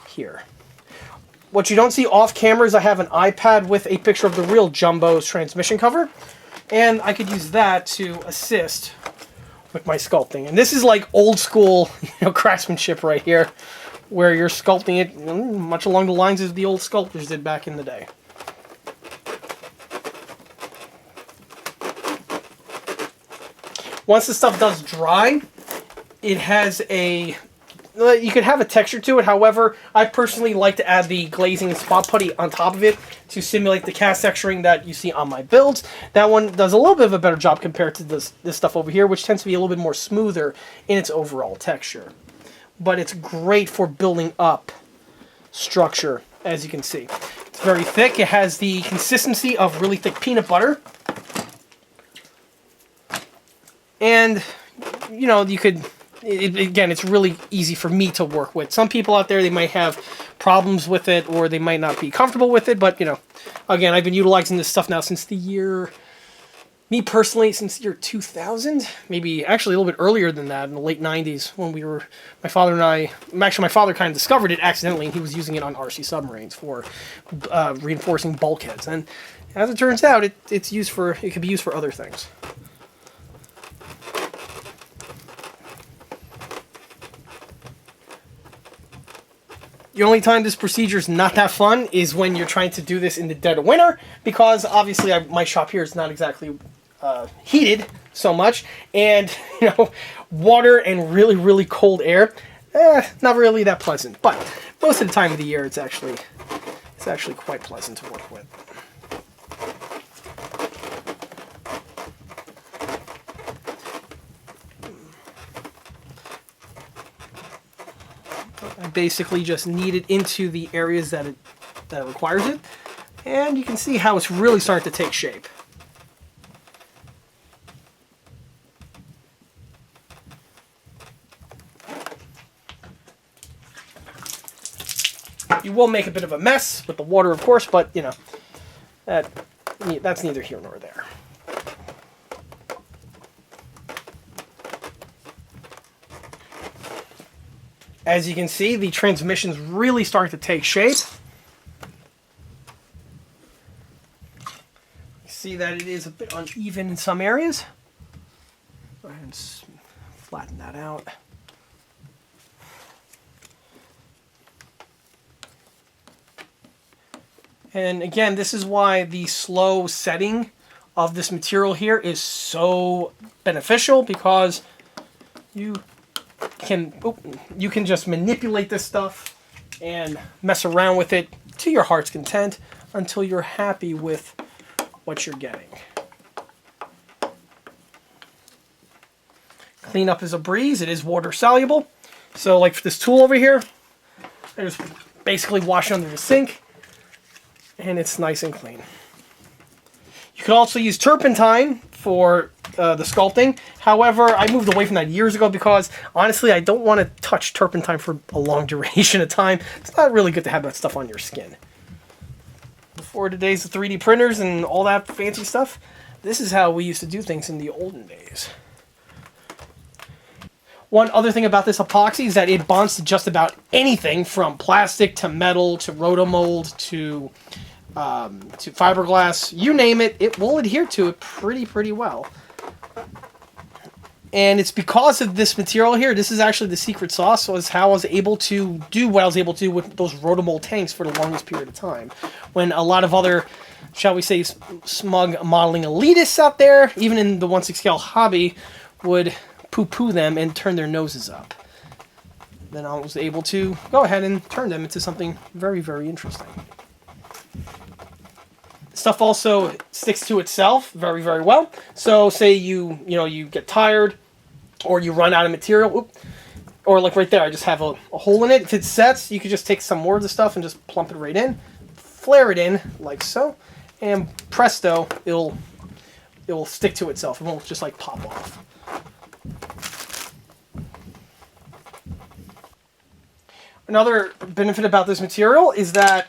here. What you don't see off camera is I have an iPad with a picture of the real Jumbo's transmission cover, and I could use that to assist with my sculpting. And this is like old school, craftsmanship right here, where you're sculpting it much along the lines as the old sculptors did back in the day. Once the stuff does dry, it has a... You could have a texture to it. However, I personally like to add the glazing and spot putty on top of it to simulate the cast texturing that you see on my builds. That one does a little bit of a better job compared to this stuff over here, which tends to be a little bit more smoother in its overall texture. But it's great for building up structure, as you can see. It's very thick. It has the consistency of really thick peanut butter. And, you could, again, it's really easy for me to work with. Some people out there, they might have problems with it, or they might not be comfortable with it, but, again, I've been utilizing this stuff now since the year, me personally, since the year 2000, maybe actually a little bit earlier than that, in the late 90s, when my father and I, actually my father kind of discovered it accidentally, and he was using it on RC submarines for reinforcing bulkheads. And as it turns out, it could be used for other things. The only time this procedure is not that fun is when you're trying to do this in the dead of winter, because obviously my shop here is not exactly heated so much, and water and really, really cold air, not really that pleasant. But most of the time of the year, it's actually quite pleasant to work with. I basically just knead it into the areas that it requires it, and you can see how it's really starting to take shape. You will make a bit of a mess with the water, of course, but that's neither here nor there. As you can see, the transmission's really starting to take shape. You see that it is a bit uneven in some areas. Go ahead and flatten that out. And again, this is why the slow setting of this material here is so beneficial, because you can just manipulate this stuff and mess around with it to your heart's content until you're happy with what you're getting. Cleanup is a breeze. It is water soluble. So like for this tool over here, I just basically wash it under the sink and it's nice and clean. You can also use turpentine for the sculpting. However, I moved away from that years ago because, honestly, I don't want to touch turpentine for a long duration of time. It's not really good to have that stuff on your skin. Before the days of 3D printers and all that fancy stuff, this is how we used to do things in the olden days. One other thing about this epoxy is that it bonds to just about anything, from plastic to metal to rotomold to fiberglass. You name it, it will adhere to it pretty well. And it's because of this material here, this is actually the secret sauce, so it's how I was able to do what I was able to do with those rotomold tanks for the longest period of time. When a lot of other, shall we say, smug modeling elitists out there, even in the 1/6 scale hobby, would poo-poo them and turn their noses up. Then I was able to go ahead and turn them into something very interesting. Stuff also sticks to itself very, very well. So say you get tired or you run out of material, or like right there, I just have a hole in it. If it sets, you could just take some more of the stuff and just plump it right in, flare it in like so, and presto, it will stick to itself. It won't just like pop off. Another benefit about this material is that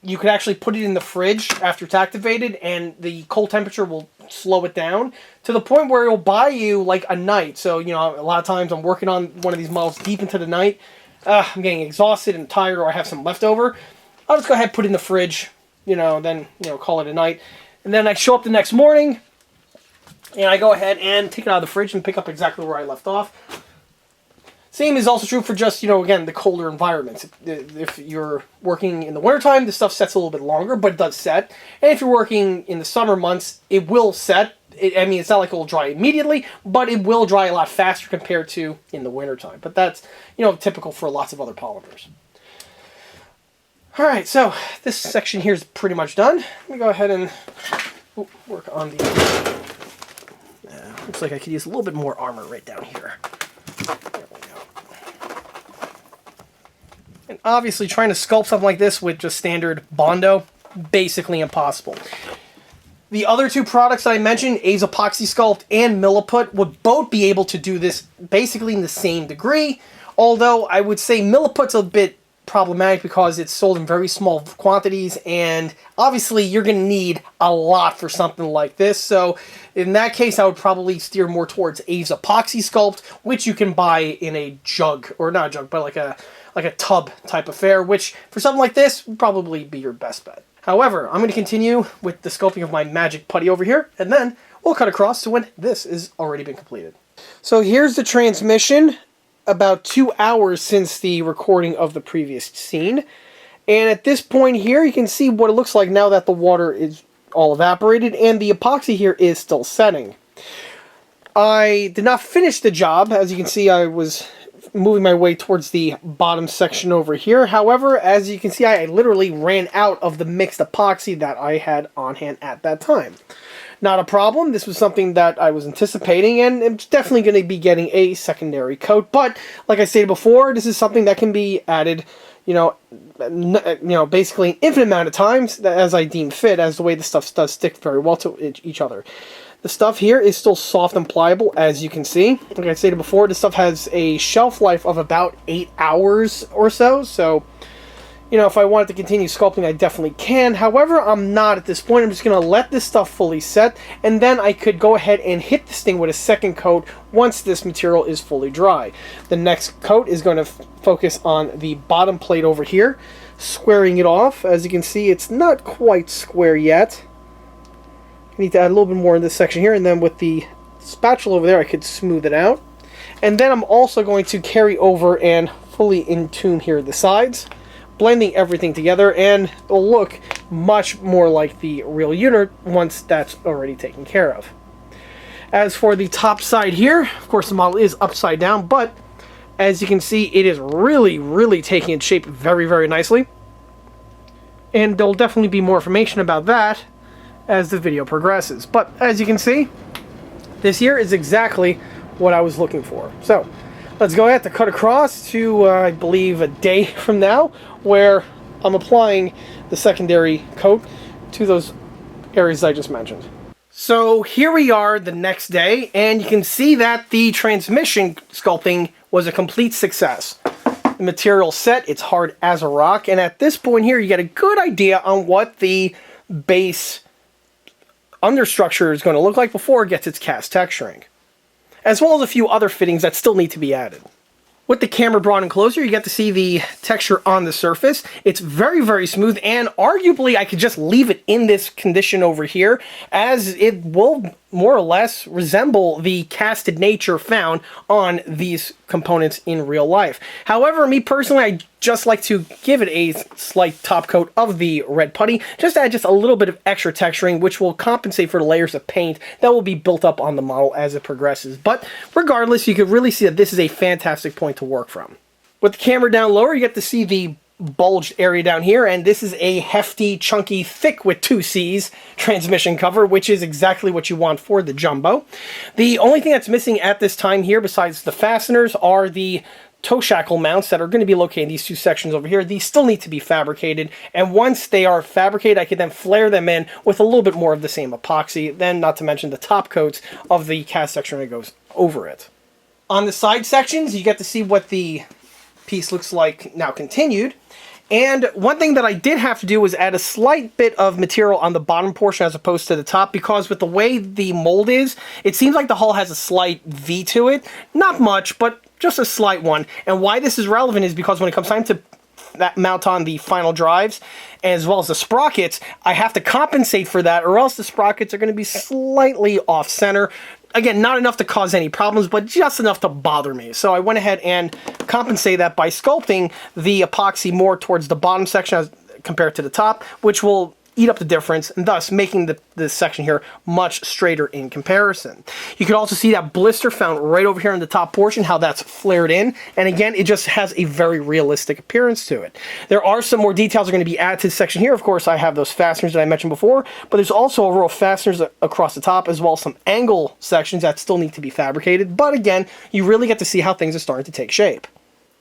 you could actually put it in the fridge after it's activated, and the cold temperature will slow it down to the point where it'll buy you like a night. So, a lot of times I'm working on one of these models deep into the night. I'm getting exhausted and tired, or I have some leftover. I'll just go ahead and put it in the fridge, then, call it a night. And then I show up the next morning, and I go ahead and take it out of the fridge and pick up exactly where I left off. Same is also true for just, again, the colder environments. If you're working in the wintertime, the stuff sets a little bit longer, but it does set. And if you're working in the summer months, it will set. It's not like it will dry immediately, but it will dry a lot faster compared to in the wintertime. But that's, typical for lots of other polymers. Alright, so this section here is pretty much done. Let me go ahead and work on the... looks like I could use a little bit more armor right down here. And obviously trying to sculpt something like this with just standard Bondo, basically impossible. The other two products that I mentioned, A's Epoxy Sculpt and Milliput, would both be able to do this basically in the same degree, although I would say Milliput's a bit problematic because it's sold in very small quantities, and obviously you're going to need a lot for something like this. So in that case, I would probably steer more towards A's Epoxy Sculpt, which you can buy in a jug, or not a jug, but like a tub type affair, which for something like this would probably be your best bet. However, I'm going to continue with the sculpting of my magic putty over here, and then we'll cut across to when this has already been completed. So here's the transmission, about 2 hours since the recording of the previous scene. And at this point here, you can see what it looks like now that the water is all evaporated, and the epoxy here is still setting. I did not finish the job. As you can see, I was moving my way towards the bottom section over here. However, as you can see, I literally ran out of the mixed epoxy that I had on hand at that time. Not a problem. This was something that I was anticipating, and it's definitely going to be getting a secondary coat. But like I stated before, this is something that can be added, basically an infinite amount of times as I deem fit, as the way the stuff does stick very well to each other. The stuff here is still soft and pliable, as you can see. Like I stated before, this stuff has a shelf life of about 8 hours or so. So, if I wanted to continue sculpting, I definitely can. However, I'm not at this point. I'm just going to let this stuff fully set, and then I could go ahead and hit this thing with a second coat once this material is fully dry. The next coat is going to focus on the bottom plate over here, squaring it off. As you can see, it's not quite square yet. I need to add a little bit more in this section here, and then with the spatula over there, I could smooth it out. And then I'm also going to carry over and fully intune here the sides, blending everything together, and it'll look much more like the real unit once that's already taken care of. As for the top side here, of course the model is upside down, but as you can see, it is really, really taking its shape very, very nicely. And there'll definitely be more information about that as the video progresses. But as you can see, this here is exactly what I was looking for. So let's go ahead to cut across to, I believe, a day from now, where I'm applying the secondary coat to those areas I just mentioned. So here we are the next day, and you can see that the transmission sculpting was a complete success. The material set, it's hard as a rock, and at this point here, you get a good idea on what the base understructure is going to look like before it gets its cast texturing, as well as a few other fittings that still need to be added. With the camera brought in closer, you get to see the texture on the surface. It's very, very smooth, and arguably I could just leave it in this condition over here, as it will more or less resemble the casted nature found on these components in real life. However, me personally, I just like to give it a slight top coat of the red putty, just to add just a little bit of extra texturing, which will compensate for the layers of paint that will be built up on the model as it progresses. But regardless, you can really see that this is a fantastic point to work from. With the camera down lower, you get to see the bulged area down here, and this is a hefty, chunky, thick with 2 C's transmission cover, which is exactly what you want for the Jumbo. The only thing that's missing at this time here, besides the fasteners, are the toe shackle mounts that are going to be located in these 2 sections over here. These still need to be fabricated, and once they are fabricated, I can then flare them in with a little bit more of the same epoxy, then not to mention the top coats of the cast section that goes over it. On the side sections, you get to see what the piece looks like now continued. And one thing that I did have to do was add a slight bit of material on the bottom portion as opposed to the top, because with the way the mold is, it seems like the hull has a slight V to it. Not much, but just a slight one. And why this is relevant is because when it comes time to mount on the final drives, as well as the sprockets, I have to compensate for that, or else the sprockets are going to be slightly off-center. Again, not enough to cause any problems, but just enough to bother me. So I went ahead and compensated that by sculpting the epoxy more towards the bottom section as compared to the top, which will eat up the difference, and thus making this section here much straighter in comparison. You can also see that blister found right over here in the top portion, how that's flared in, and again, it just has a very realistic appearance to it. There are some more details that are going to be added to this section here. Of course, I have those fasteners that I mentioned before, but there's also a row of fasteners across the top, as well as some angle sections that still need to be fabricated, but again, you really get to see how things are starting to take shape.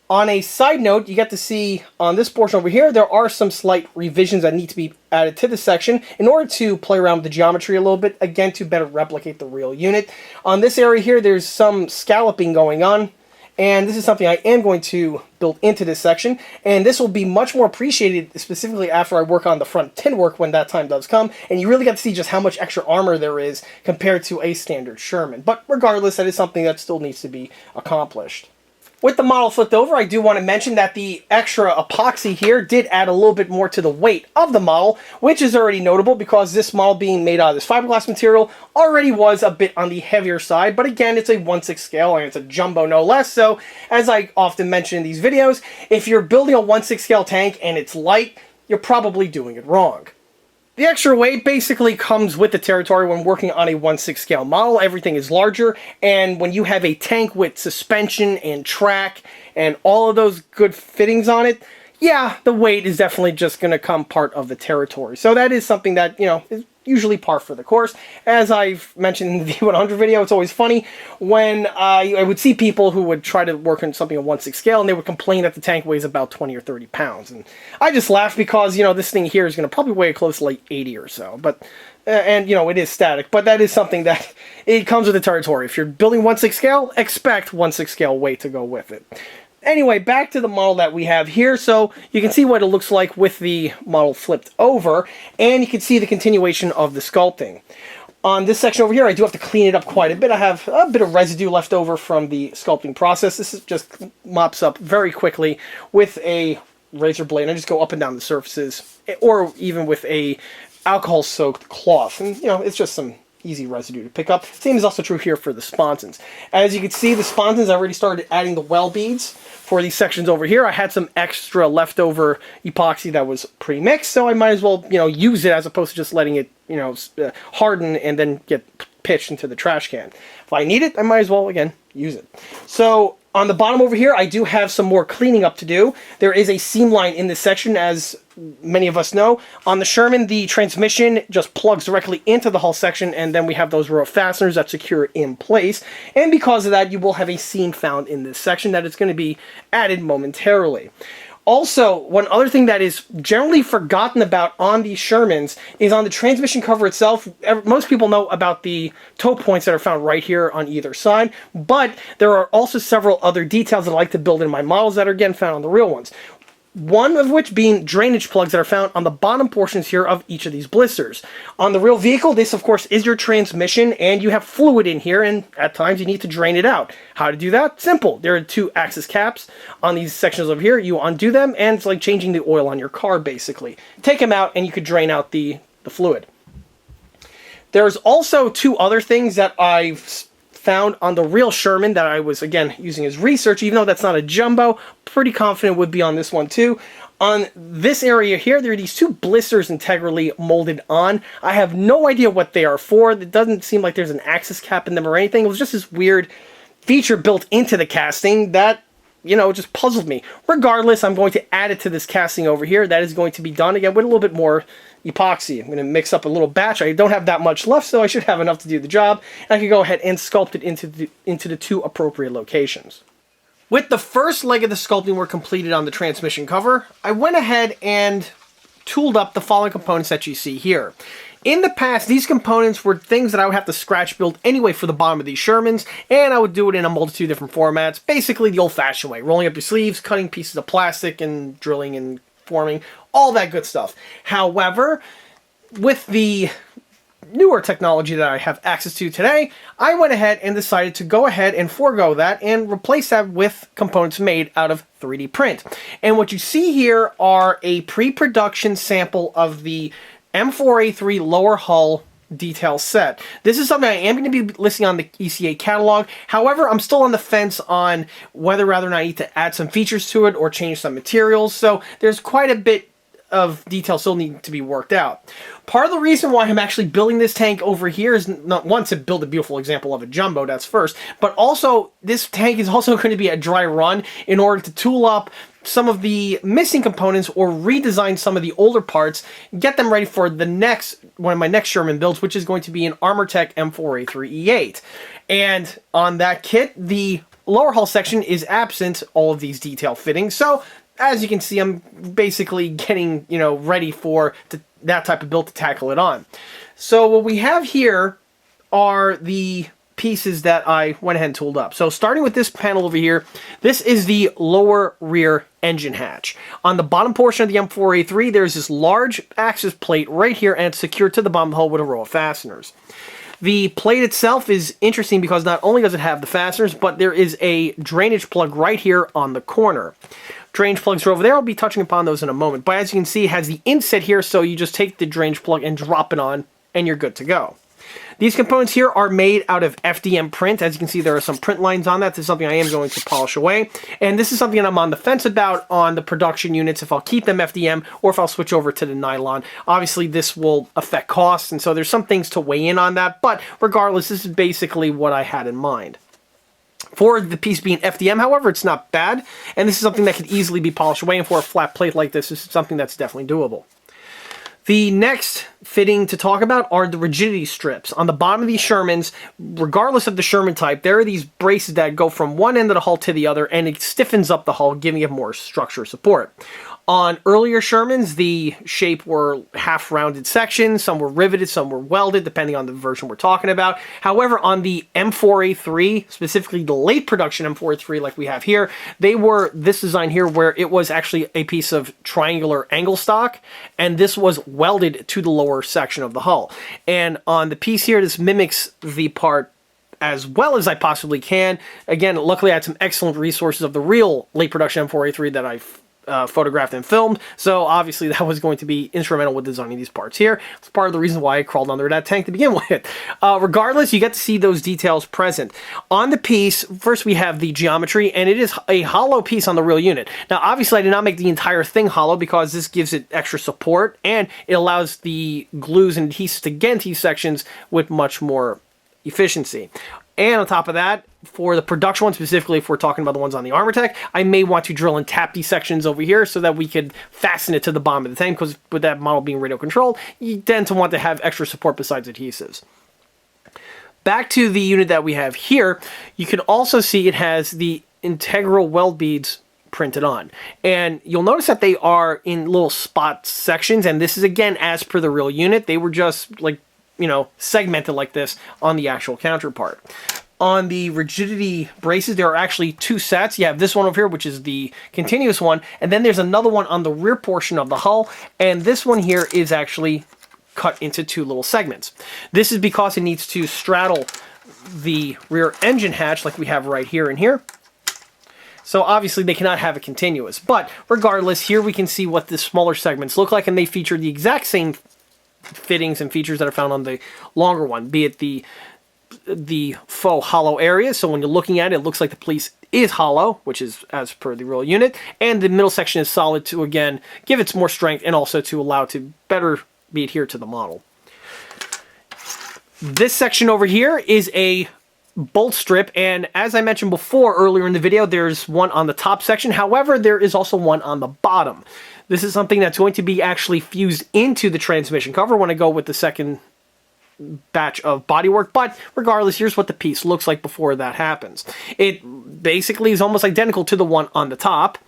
On a side note, you get to see on this portion over here, there are some slight revisions that need to be added to this section in order to play around with the geometry a little bit, again, to better replicate the real unit. On this area here, there's some scalloping going on, and this is something I am going to build into this section, and this will be much more appreciated, specifically after I work on the front tin work when that time does come, and you really get to see just how much extra armor there is compared to a standard Sherman. But regardless, that is something that still needs to be accomplished. With the model flipped over, I do want to mention that the extra epoxy here did add a little bit more to the weight of the model, which is already notable because this model being made out of this fiberglass material already was a bit on the heavier side, but again, it's a 1/6 scale and it's a jumbo no less, so as I often mention in these videos, if you're building a 1/6 scale tank and it's light, you're probably doing it wrong. The extra weight basically comes with the territory when working on a 1/6 scale model. Everything is larger, and when you have a tank with suspension and track and all of those good fittings on it, yeah, the weight is definitely just going to come part of the territory. So that is something that, you know, is usually par for the course. As I've mentioned in the V100 video, it's always funny when I would see people who would try to work on something on 1/6 scale and they would complain that the tank weighs about 20 or 30 pounds. And I just laugh because, you know, this thing here is going to probably weigh close to like 80 or so. But, and, you know, it is static, but that is something that it comes with the territory. If you're building 1/6 scale, expect 1/6 scale weight to go with it. Anyway, back to the model that we have here. So you can see what it looks like with the model flipped over, and you can see the continuation of the sculpting. On this section over here, I do have to clean it up quite a bit. I have a bit of residue left over from the sculpting process. This is just mops up very quickly with a razor blade. I just go up and down the surfaces, or even with a alcohol-soaked cloth. And, you know, it's just some easy residue to pick up. Same is also true here for the sponsons. As you can see, the sponsons, I already started adding the well beads for these sections over here. I had some extra leftover epoxy that was pre-mixed, so I might as well, you know, use it as opposed to just letting it, you know, harden and then get pitched into the trash can. If I need it, I might as well, again, use it. So on the bottom over here, I do have some more cleaning up to do. There is a seam line in this section, as many of us know. On the Sherman, the transmission just plugs directly into the hull section, and then we have those row of fasteners that secure it in place. And because of that, you will have a seam found in this section that is going to be added momentarily. Also, one other thing that is generally forgotten about on these Shermans is on the transmission cover itself. Most people know about the toe points that are found right here on either side, but there are also several other details that I like to build in my models that are again found on the real ones. One of which being drainage plugs that are found on the bottom portions here of each of these blisters. On the real vehicle, this of course is your transmission, and you have fluid in here, and at times you need to drain it out. How to do that? Simple. There are 2 axis caps on these sections over here. You undo them, and it's like changing the oil on your car, basically. Take them out, and you could drain out the fluid. There's also 2 other things that I've found on the real Sherman that I was, again, using as research, even though that's not a jumbo, pretty confident would be on this one too. On this area here, there are these 2 blisters integrally molded on. I have no idea what they are for. It doesn't seem like there's an axis cap in them or anything. It was just this weird feature built into the casting that you know, just puzzled me. Regardless, I'm going to add it to this casting over here. That is going to be done again with a little bit more epoxy. I'm going to mix up a little batch. I don't have that much left, so I should have enough to do the job. And I can go ahead and sculpt it into the two appropriate locations. With the first leg of the sculpting work completed on the transmission cover, I went ahead and tooled up the following components that you see here. In the past, these components were things that I would have to scratch build anyway for the bottom of these Shermans, and I would do it in a multitude of different formats, basically the old-fashioned way, rolling up your sleeves, cutting pieces of plastic, and drilling and forming, all that good stuff. However, with the newer technology that I have access to today, I went ahead and decided to go ahead and forego that and replace that with components made out of 3D print. And what you see here are a pre-production sample of the M4A3 lower hull detail set. This is something I am going to be listing on the ECA catalog. However, I'm still on the fence on whether or not I need to add some features to it or change some materials. So there's quite a bit of detail still need to be worked out. Part of the reason why I'm actually building this tank over here is not one to build a beautiful example of a jumbo, that's first, but also this tank is also going to be a dry run in order to tool up some of the missing components or redesign some of the older parts, get them ready for the next one of my next Sherman builds, which is going to be an ArmorTech M4A3E2. And on that kit, the lower hull section is absent all of these detail fittings, so as you can see, I'm basically getting, you know, ready for that type of build to tackle it on. So what we have here are the pieces that I went ahead and tooled up. So starting with this panel over here, this is the lower rear engine hatch. On the bottom portion of the M4A3, there's this large access plate right here, and it's secured to the bottom hull with a row of fasteners. The plate itself is interesting because not only does it have the fasteners, but there is a drainage plug right here on the corner. Drainage plugs are over there. I'll be touching upon those in a moment. But as you can see, it has the inset here, so you just take the drainage plug and drop it on, and you're good to go. These components here are made out of FDM print. As you can see, there are some print lines on that. This is something I am going to polish away. And this is something I'm on the fence about on the production units, if I'll keep them FDM or if I'll switch over to the nylon. Obviously, this will affect costs, and so there's some things to weigh in on that. But regardless, this is basically what I had in mind. For the piece being FDM, however, it's not bad, and this is something that could easily be polished away, and for a flat plate like this is something that's definitely doable. The next fitting to talk about are the rigidity strips. On the bottom of these Shermans, regardless of the Sherman type, there are these braces that go from one end of the hull to the other, and it stiffens up the hull, giving it more structure support. On earlier Shermans, the shape were half-rounded sections. Some were riveted, some were welded, depending on the version we're talking about. However, on the M4A3, specifically the late production M4A3 like we have here, they were this design here where it was actually a piece of triangular angle stock, and this was welded to the lower section of the hull. And on the piece here, this mimics the part as well as I possibly can. Again, luckily I had some excellent resources of the real late production M4A3 that I've photographed and filmed, so obviously that was going to be instrumental with designing these parts here. It's part of the reason why I crawled under that tank to begin with. Regardless, you get to see those details present. On the piece, first we have the geometry, and it is a hollow piece on the real unit. Now obviously I did not make the entire thing hollow because this gives it extra support, and it allows the glues and adhesives to get into these sections with much more efficiency. And on top of that, for the production one, specifically if we're talking about the ones on the ArmorTech, I may want to drill and tap these sections over here so that we could fasten it to the bottom of the tank, because with that model being radio controlled, you tend to want to have extra support besides adhesives. Back to the unit that we have here, you can also see it has the integral weld beads printed on. And you'll notice that they are in little spot sections, and this is again as per the real unit. They were just like, you know, segmented like this on the actual counterpart. On the rigidity braces, there are actually two sets. You have this one over here, which is the continuous one, and then there's another one on the rear portion of the hull, and this one here is actually cut into two little segments. This is because it needs to straddle the rear engine hatch like we have right here and here. So obviously they cannot have a continuous, but regardless, here we can see what the smaller segments look like, and they feature the exact same fittings and features that are found on the longer one, be it the faux hollow area. So when you're looking at it, it looks like the piece is hollow, which is as per the real unit, and the middle section is solid to again give it more strength and also to allow it to better be adhered to the model. This section over here is a bolt strip, and as I mentioned before earlier in the video, there's one on the top section. However, there is also one on the bottom. This is something that's going to be actually fused into the transmission cover when I go with the second batch of bodywork, but regardless, here's what the piece looks like before that happens. It basically is almost identical to the one on the top,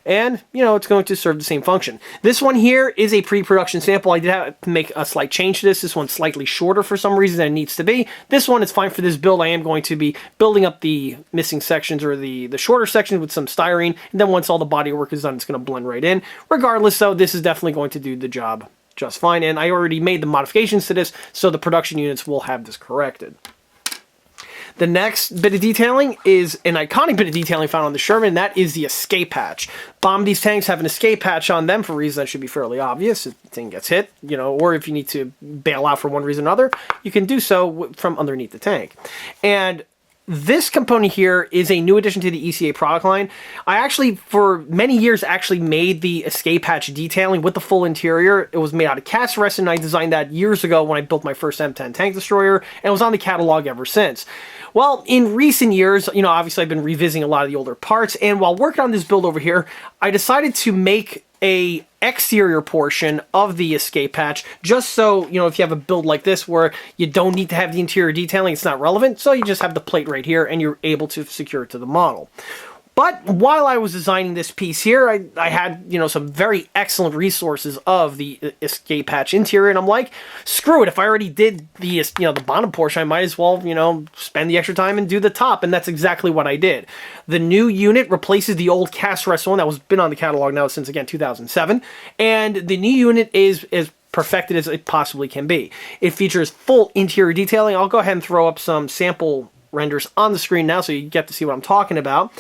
and, you know, it's going to serve the same function. This one here is a pre-production sample. I did have to make a slight change to this. This one's slightly shorter for some reason than it needs to be. This one is fine for this build. I am going to be building up the missing sections, or the shorter sections, with some styrene, and then once all the bodywork is done, it's going to blend right in. Regardless, though, this is definitely going to do the job just fine, and I already made the modifications to this, so the production units will have this corrected. The next bit of detailing is an iconic bit of detailing found on the Sherman, and that is the escape hatch. Bomb these tanks have an escape hatch on them for reasons that should be fairly obvious. If the thing gets hit, you know, or if you need to bail out for one reason or another, you can do so from underneath the tank. And this component here is a new addition to the ECA product line. I actually, for many years, actually made the escape hatch detailing with the full interior. It was made out of cast resin, and I designed that years ago when I built my first M10 tank destroyer, and it was on the catalog ever since. Well, in recent years, you know, obviously I've been revisiting a lot of the older parts, and while working on this build over here, I decided to make a exterior portion of the escape hatch, just so, you know, if you have a build like this where you don't need to have the interior detailing, it's not relevant, so you just have the plate right here and you're able to secure it to the model. But while I was designing this piece here, I had, you know, some very excellent resources of the escape hatch interior, and I'm like, screw it, if I already did the, you know, the bottom portion, I might as well, you know, spend the extra time and do the top, and that's exactly what I did. The new unit replaces the old cast resin one that was been on the catalog now since, again, 2007, and the new unit is as perfected as it possibly can be. It features full interior detailing. I'll go ahead and throw up some sample renders on the screen now so you get to see what I'm talking about.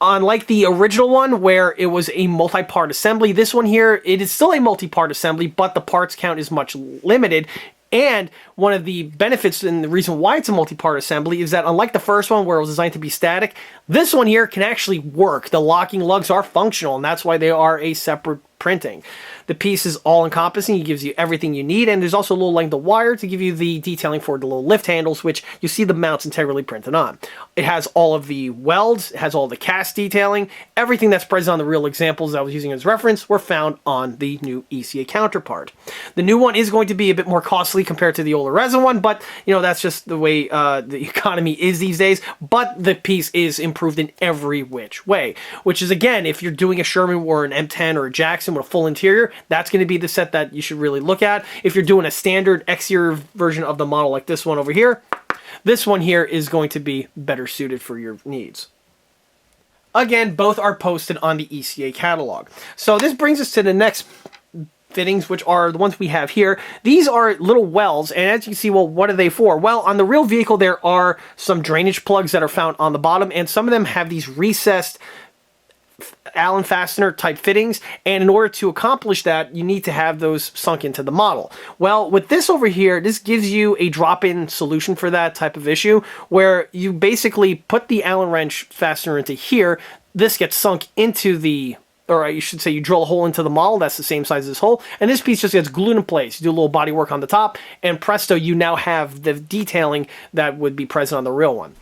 Unlike the original one, where it was a multi-part assembly, this one here, it is still a multi-part assembly, but the parts count is much limited. And one of the benefits and the reason why it's a multi-part assembly is that, unlike the first one where it was designed to be static, this one here can actually work. The locking lugs are functional, and that's why they are a separate printing. The piece is all-encompassing. It gives you everything you need, and there's also a little length of wire to give you the detailing for the little lift handles, which you see the mounts integrally printed on. It has all of the welds, it has all the cast detailing. Everything that's present on the real examples I was using as reference were found on the new ECA counterpart. The new one is going to be a bit more costly compared to the older resin one, but, you know, that's just the way the economy is these days. But the piece is improved in every which way, which is, again, if you're doing a Sherman or an M10 or a Jackson with a full interior, that's going to be the set that you should really look at. If you're doing a standard exterior version of the model like this one over here, this one here is going to be better suited for your needs. Again, both are posted on the ECA catalog. So this brings us to the next fittings, which are the ones we have here. These are little wells, and as you can see, well, what are they for? Well, on the real vehicle, there are some drainage plugs that are found on the bottom, and some of them have these recessed Allen fastener type fittings, and in order to accomplish that, you need to have those sunk into the model. Well, with this over here, this gives you a drop-in solution for that type of issue, where you basically put the Allen wrench fastener into here. This gets sunk into the, or you should say you drill a hole into the model that's the same size as this hole, and this piece just gets glued in place. You do a little body work on the top, and presto, you now have the detailing that would be present on the real one.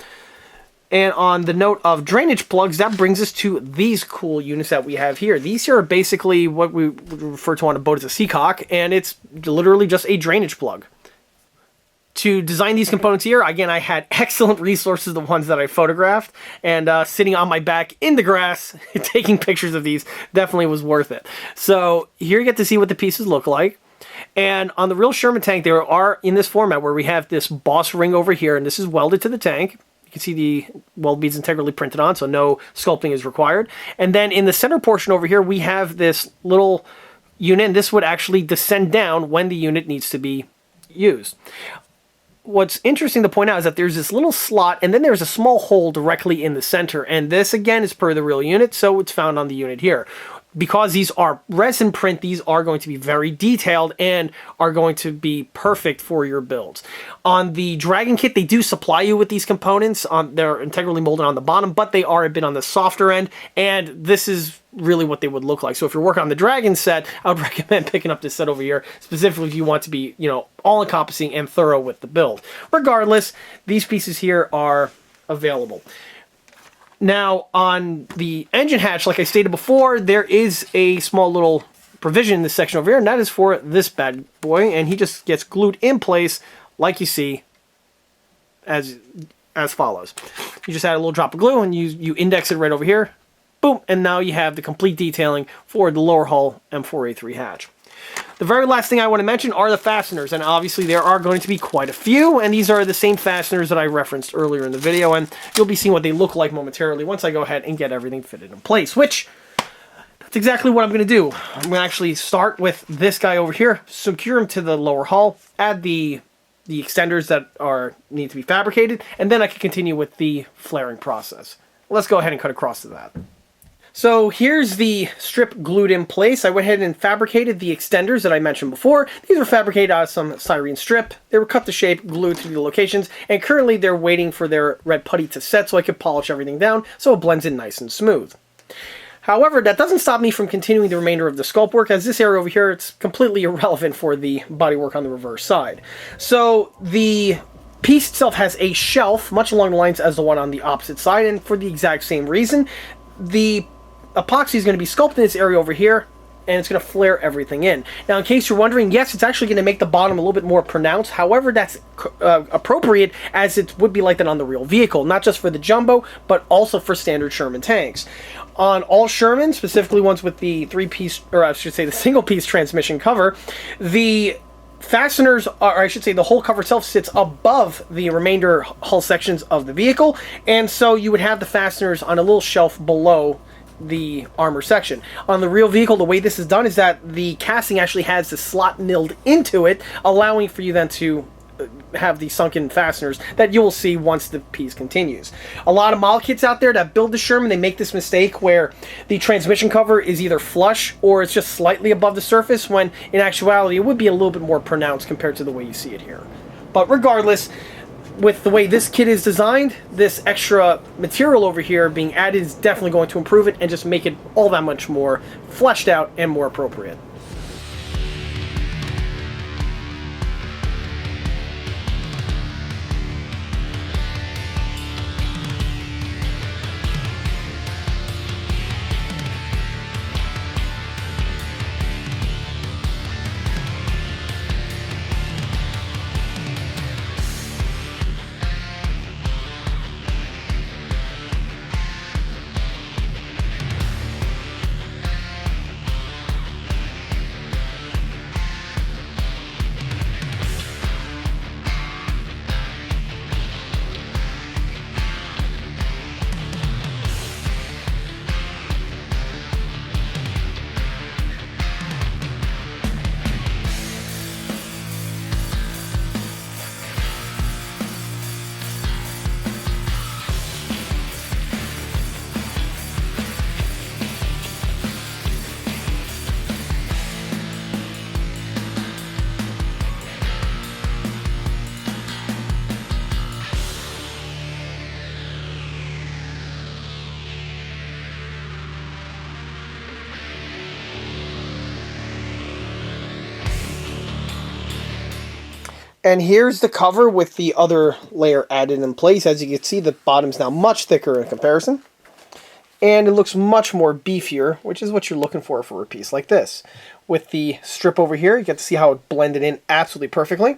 And on the note of drainage plugs, that brings us to these cool units that we have here. These here are basically what we refer to on a boat as a seacock, and it's literally just a drainage plug. To design these components here, again, I had excellent resources, the ones that I photographed, and sitting on my back in the grass, taking pictures of these definitely was worth it. So here you get to see what the pieces look like. And on the real Sherman tank, there are in this format where we have this boss ring over here, and this is welded to the tank. You can see the weld beads integrally printed on, so no sculpting is required. And then in the center portion over here, we have this little unit, and this would actually descend down when the unit needs to be used. What's interesting to point out is that there's this little slot, and then there's a small hole directly in the center, and this, again, is per the real unit, so it's found on the unit here. Because these are resin print, these are going to be very detailed and are going to be perfect for your builds. On the Dragon kit, they do supply you with these components. They're integrally molded on the bottom, but they are a bit on the softer end, and this is really what they would look like. So if you're working on the Dragon set, I would recommend picking up this set over here, specifically if you want to be, you know, all-encompassing and thorough with the build. Regardless, these pieces here are available. Now, on the engine hatch, like I stated before, there is a small little provision in this section over here, and that is for this bad boy, and he just gets glued in place like you see as follows. You just add a little drop of glue, and you index it right over here. Boom, and now you have the complete detailing for the lower hull M4A3 hatch. The very last thing I want to mention are the fasteners, and obviously there are going to be quite a few, and these are the same fasteners that I referenced earlier in the video, and you'll be seeing what they look like momentarily once I go ahead and get everything fitted in place, which, that's exactly what I'm going to do. I'm going to actually start with this guy over here, secure him to the lower hull, add the extenders that need to be fabricated, and then I can continue with the flaring process. Let's go ahead and cut across to that. So here's the strip glued in place. I went ahead and fabricated the extenders that I mentioned before. These were fabricated out of some styrene strip. They were cut to shape, glued to the locations, and currently they're waiting for their red putty to set so I could polish everything down so it blends in nice and smooth. However, that doesn't stop me from continuing the remainder of the sculpt work, as this area over here, it's completely irrelevant for the bodywork on the reverse side. So the piece itself has a shelf, much along the lines as the one on the opposite side, and for the exact same reason. The epoxy is going to be sculpted in this area over here, and it's going to flare everything in. Now, in case you're wondering, yes, it's actually going to make the bottom a little bit more pronounced. However, that's appropriate, as it would be like that on the real vehicle, not just for the Jumbo, but also for standard Sherman tanks. On all Sherman, specifically ones with the three-piece, or I should say the single-piece transmission cover, the fasteners, or I should say the whole cover itself, sits above the remainder hull sections of the vehicle, and so you would have the fasteners on a little shelf below the armor section. On the real vehicle, the way this is done is that the casting actually has the slot milled into it, allowing for you then to have the sunken fasteners that you will see once the piece continues. A lot of model kits out there that build the Sherman, they make this mistake where the transmission cover is either flush or it's just slightly above the surface, when in actuality it would be a little bit more pronounced compared to the way you see it here. But regardless, with the way this kit is designed, this extra material over here being added is definitely going to improve it and just make it all that much more fleshed out and more appropriate. And here's the cover with the other layer added in place. As you can see, the bottom's now much thicker in comparison. And it looks much more beefier, which is what you're looking for a piece like this. With the strip over here, you get to see how it blended in absolutely perfectly.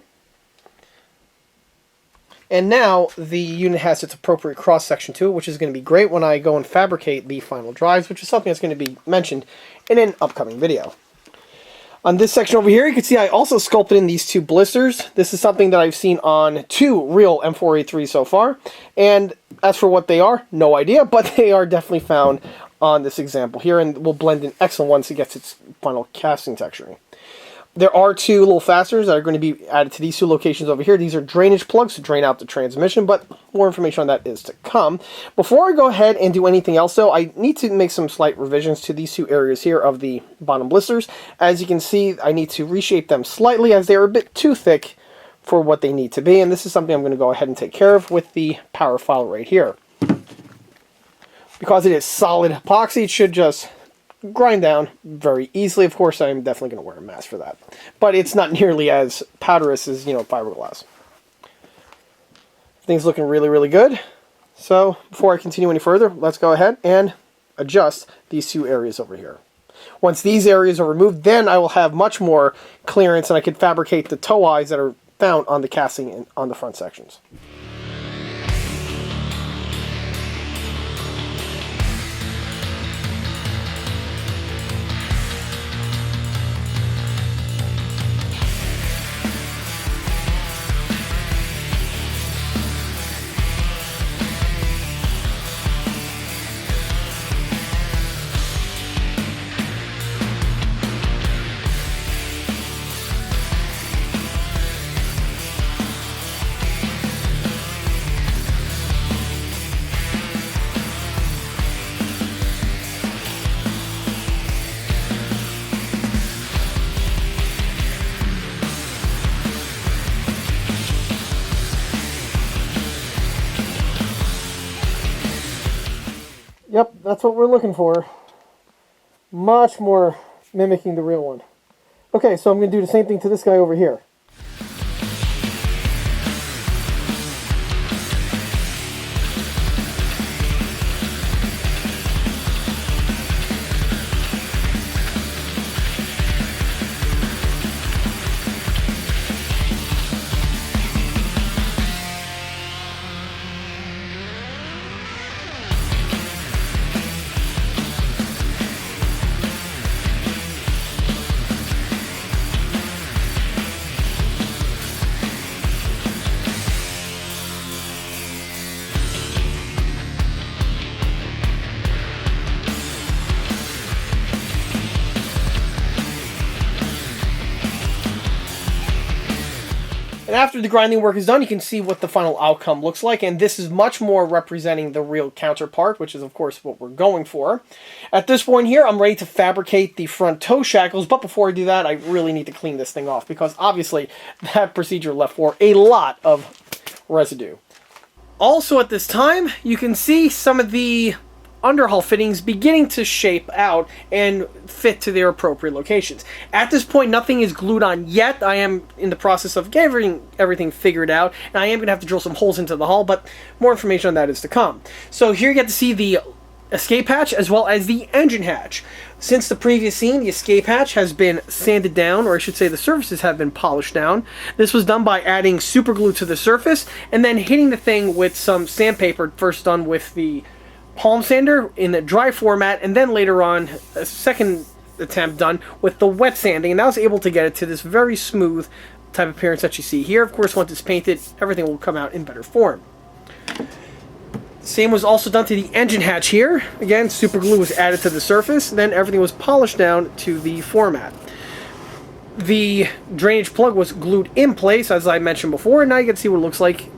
And now the unit has its appropriate cross-section to it, which is going to be great when I go and fabricate the final drives, which is something that's going to be mentioned in an upcoming video. On this section over here, you can see I also sculpted in these two blisters. This is something that I've seen on two real M4A3 so far. And as for what they are, no idea, but they are definitely found on this example here and will blend in excellent once it gets its final casting texturing. There are two little fasteners that are going to be added to these two locations over here. These are drainage plugs to drain out the transmission, but more information on that is to come. Before I go ahead and do anything else, though, I need to make some slight revisions to these two areas here of the bottom blisters. As you can see, I need to reshape them slightly as they are a bit too thick for what they need to be, and this is something I'm going to go ahead and take care of with the power file right here. Because it is solid epoxy, it should just grind down very easily. Of course, I'm definitely going to wear a mask for that. But it's not nearly as powderous as, fiberglass. Things looking really, really good. So before I continue any further, let's go ahead and adjust these two areas over here. Once these areas are removed, then I will have much more clearance and I can fabricate the toe eyes that are found on the casting and on the front sections. Yep, that's what we're looking for. Much more mimicking the real one. Okay, so I'm going to do the same thing to this guy over here. And after the grinding work is done, you can see what the final outcome looks like, and this is much more representing the real counterpart, which is of course what we're going for. At this point here, I'm ready to fabricate the front toe shackles, but before I do that, I really need to clean this thing off, because obviously that procedure left for a lot of residue. Also at this time, you can see some of the underhull fittings beginning to shape out and fit to their appropriate locations. At this point, nothing is glued on yet. I am in the process of getting everything figured out, and I am going to have to drill some holes into the hull, but more information on that is to come. So here you get to see the escape hatch as well as the engine hatch. Since the previous scene, the escape hatch has been sanded down, or I should say the surfaces have been polished down. This was done by adding super glue to the surface and then hitting the thing with some sandpaper, first done with the palm sander in the dry format, and then later on a second attempt done with the wet sanding, and I was able to get it to this very smooth type of appearance that you see here. Of course, once it's painted, everything will come out in better form. Same was also done to the engine hatch here. Again, super glue was added to the surface, then everything was polished down to the format. The drainage plug was glued in place, as I mentioned before, and now you can see what it looks like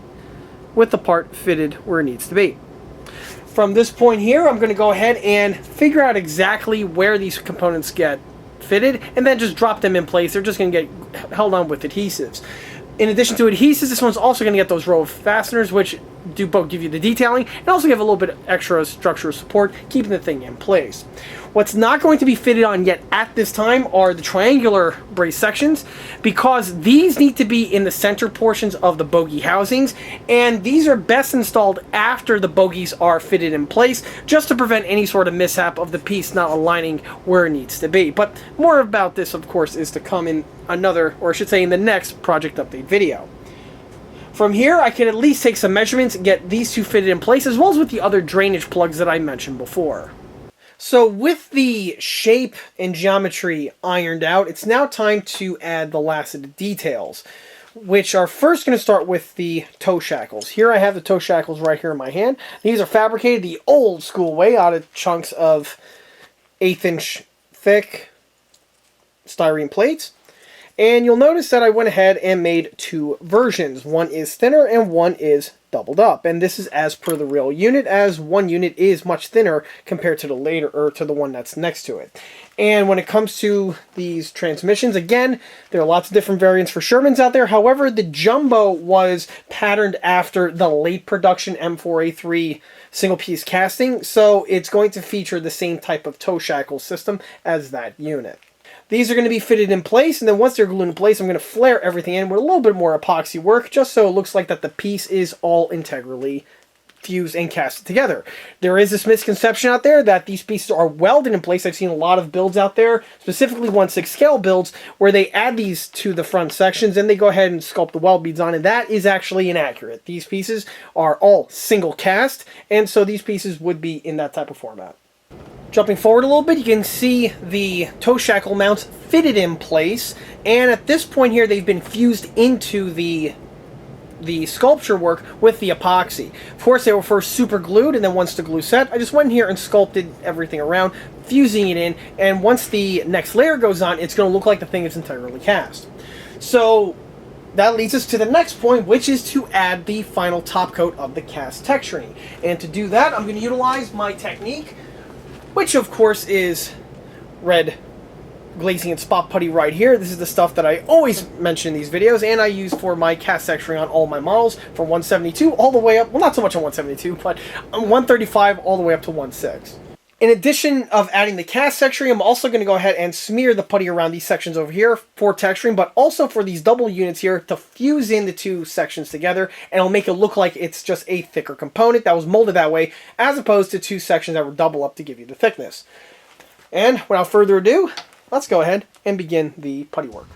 with the part fitted where it needs to be. From this point here, I'm going to go ahead and figure out exactly where these components get fitted, and then just drop them in place. They're just going to get held on with adhesives. In addition to adhesives, this one's also going to get those row of fasteners, which do both give you the detailing and also give a little bit extra structural support, keeping the thing in place. What's not going to be fitted on yet at this time are the triangular brace sections, because these need to be in the center portions of the bogie housings, and these are best installed after the bogies are fitted in place, just to prevent any sort of mishap of the piece not aligning where it needs to be. But more about this, of course, is to come in another, or I should say in the next project update video. From here, I can at least take some measurements and get these two fitted in place, as well as with the other drainage plugs that I mentioned before. So with the shape and geometry ironed out, it's now time to add the last of the details, which are first going to start with the toe shackles. Here I have the toe shackles right here in my hand. These are fabricated the old school way, out of chunks of 1/8 inch thick styrene plates. And you'll notice that I went ahead and made two versions. One is thinner and one is doubled up. And this is as per the real unit, as one unit is much thinner compared to the later, or to the one that's next to it. And when it comes to these transmissions, again, there are lots of different variants for Shermans out there. However, the Jumbo was patterned after the late production M4A3 single piece casting, so it's going to feature the same type of toe shackle system as that unit. These are going to be fitted in place, and then once they're glued in place, I'm going to flare everything in with a little bit more epoxy work, just so it looks like that the piece is all integrally fused and cast together. There is this misconception out there that these pieces are welded in place. I've seen a lot of builds out there, specifically 1/6 scale builds, where they add these to the front sections and they go ahead and sculpt the weld beads on, and that is actually inaccurate. These pieces are all single cast, and so these pieces would be in that type of format. Jumping forward a little bit, you can see the toe shackle mounts fitted in place, and at this point here they've been fused into the sculpture work with the epoxy. Of course, they were first super glued, and then once the glue set, I just went in here and sculpted everything around, fusing it in, and once the next layer goes on, it's going to look like the thing is entirely cast. So that leads us to the next point, which is to add the final top coat of the cast texturing. And to do that, I'm going to utilize my technique, which of course is red glazing and spot putty right here. This is the stuff that I always mention in these videos, and I use for my cast texturing on all my models from 172 all the way up, well, not so much on 172, but on 135 all the way up to 1/6. In addition of adding the cast texturing, I'm also going to go ahead and smear the putty around these sections over here for texturing, but also for these double units here to fuse in the two sections together, and it'll make it look like it's just a thicker component that was molded that way, as opposed to two sections that were double up to give you the thickness. And without further ado, let's go ahead and begin the putty work.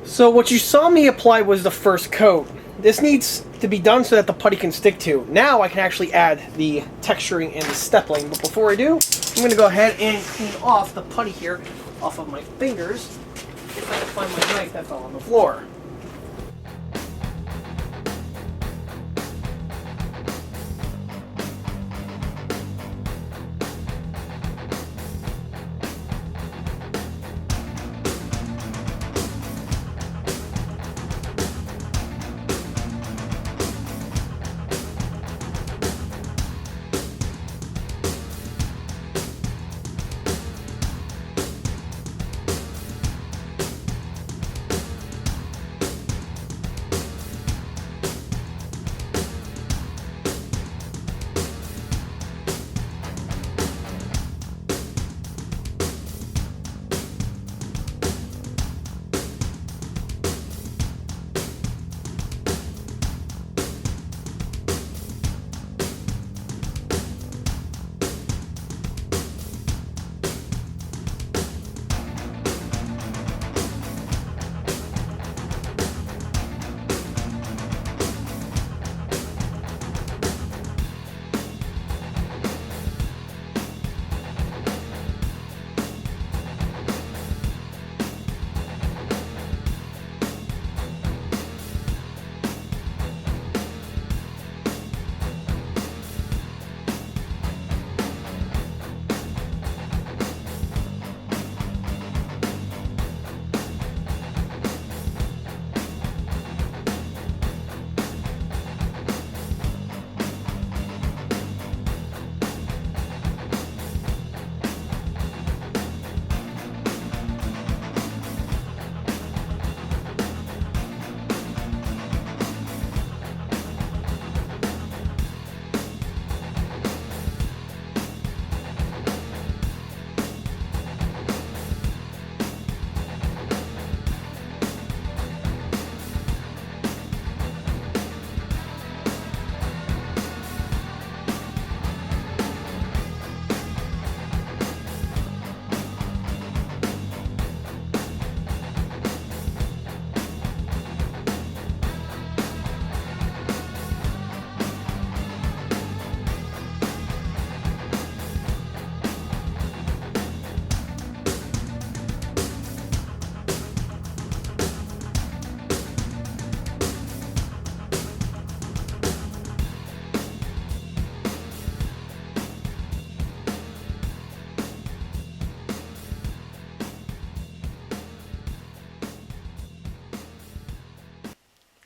So what you saw me apply was the first coat. This needs to be done so that the putty can stick to. Now I can actually add the texturing and the steppling, but before I do, I'm going to go ahead and clean off the putty here off of my fingers, if I can find my knife that fell on the floor.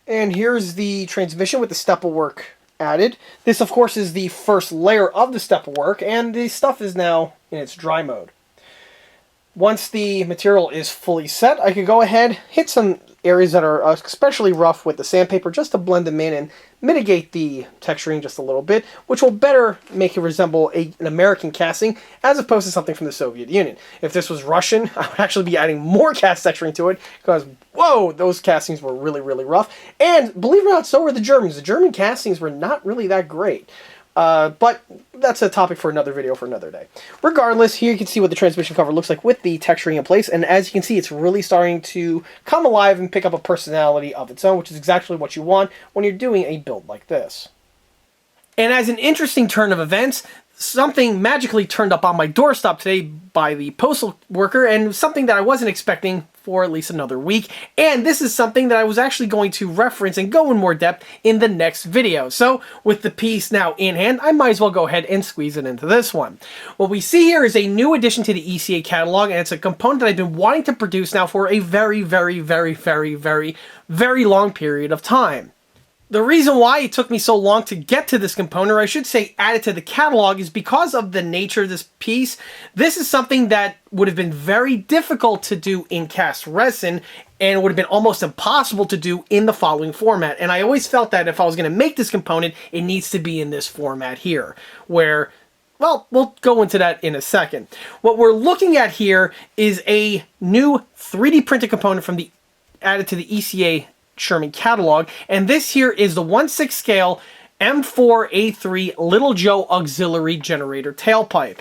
And here's the transmission with the stepper work added. This, of course, is the first layer of the stepper work, and the stuff is now in its dry mode. Once the material is fully set, I could go ahead, hit some areas that are especially rough with the sandpaper just to blend them in and mitigate the texturing just a little bit, which will better make it resemble an American casting as opposed to something from the Soviet Union. If this was Russian, I would actually be adding more cast texturing to it because, whoa, those castings were really, really rough. And believe it or not, so were the Germans. The German castings were not really that great. But that's a topic for another video for another day. Regardless, here you can see what the transmission cover looks like with the texturing in place, and as you can see, it's really starting to come alive and pick up a personality of its own, which is exactly what you want when you're doing a build like this. And as an interesting turn of events, something magically turned up on my doorstep today by the postal worker, and something that I wasn't expecting for at least another week. And this is something that I was actually going to reference and go in more depth in the next video. So with the piece now in hand, I might as well go ahead and squeeze it into this one. What we see here is a new addition to the ECA catalog, and it's a component that I've been wanting to produce now for a very, very, very, very, very, very long period of time. The reason why it took me so long to get to this component, or I should say add it to the catalog, is because of the nature of this piece. This is something that would have been very difficult to do in cast resin, and would have been almost impossible to do in the following format. And I always felt that if I was going to make this component, it needs to be in this format here, where, well, we'll go into that in a second. What we're looking at here is a new 3D printed component from the added to the ECA Sherman catalog, and this here is the 1/6 scale M4A3 Little Joe auxiliary generator tailpipe.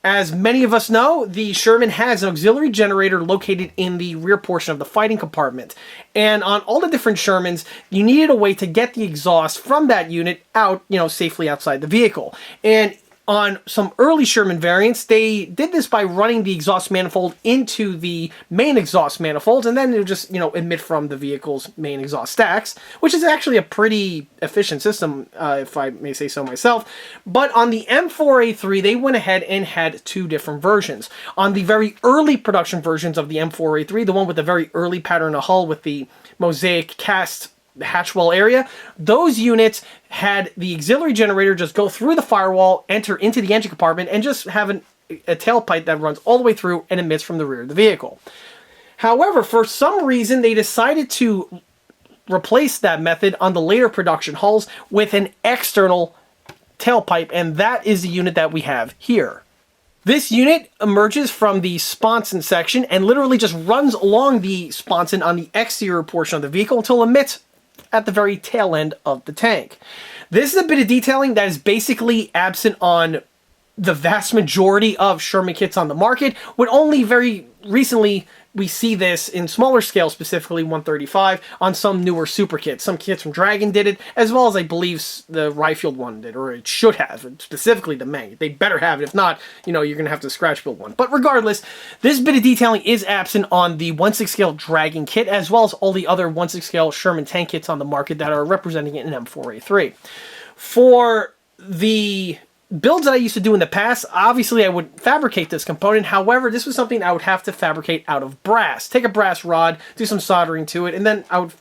As many of us know, the Sherman has an auxiliary generator located in the rear portion of the fighting compartment, and on all the different Shermans, you needed a way to get the exhaust from that unit out, safely outside the vehicle. And on some early Sherman variants, they did this by running the exhaust manifold into the main exhaust manifold, and then it would just, emit from the vehicle's main exhaust stacks, which is actually a pretty efficient system, if I may say so myself. But on the M4A3, they went ahead and had two different versions. On the very early production versions of the M4A3, the one with the very early pattern of hull with the mosaic cast hatchwell area, those units had the auxiliary generator just go through the firewall, enter into the engine compartment, and just have a tailpipe that runs all the way through and emits from the rear of the vehicle. However, for some reason, they decided to replace that method on the later production hulls with an external tailpipe, and that is the unit that we have here. This unit emerges from the sponson section and literally just runs along the sponson on the exterior portion of the vehicle until it emits at the very tail end of the tank. This is a bit of detailing that is basically absent on the vast majority of Sherman kits on the market, with only very recently we see this in smaller scale, specifically 135, on some newer super kits. Some kits from Dragon did it, as well as I believe the Ryfield one did, or it should have, specifically the Mang. They better have it. If not, you're going to have to scratch build one. But regardless, this bit of detailing is absent on the 1/6 scale Dragon kit, as well as all the other 1/6 scale Sherman tank kits on the market that are representing it in M4A3. For the builds that I used to do in the past, obviously I would fabricate this component. However, this was something I would have to fabricate out of brass. Take a brass rod, do some soldering to it, and then I would,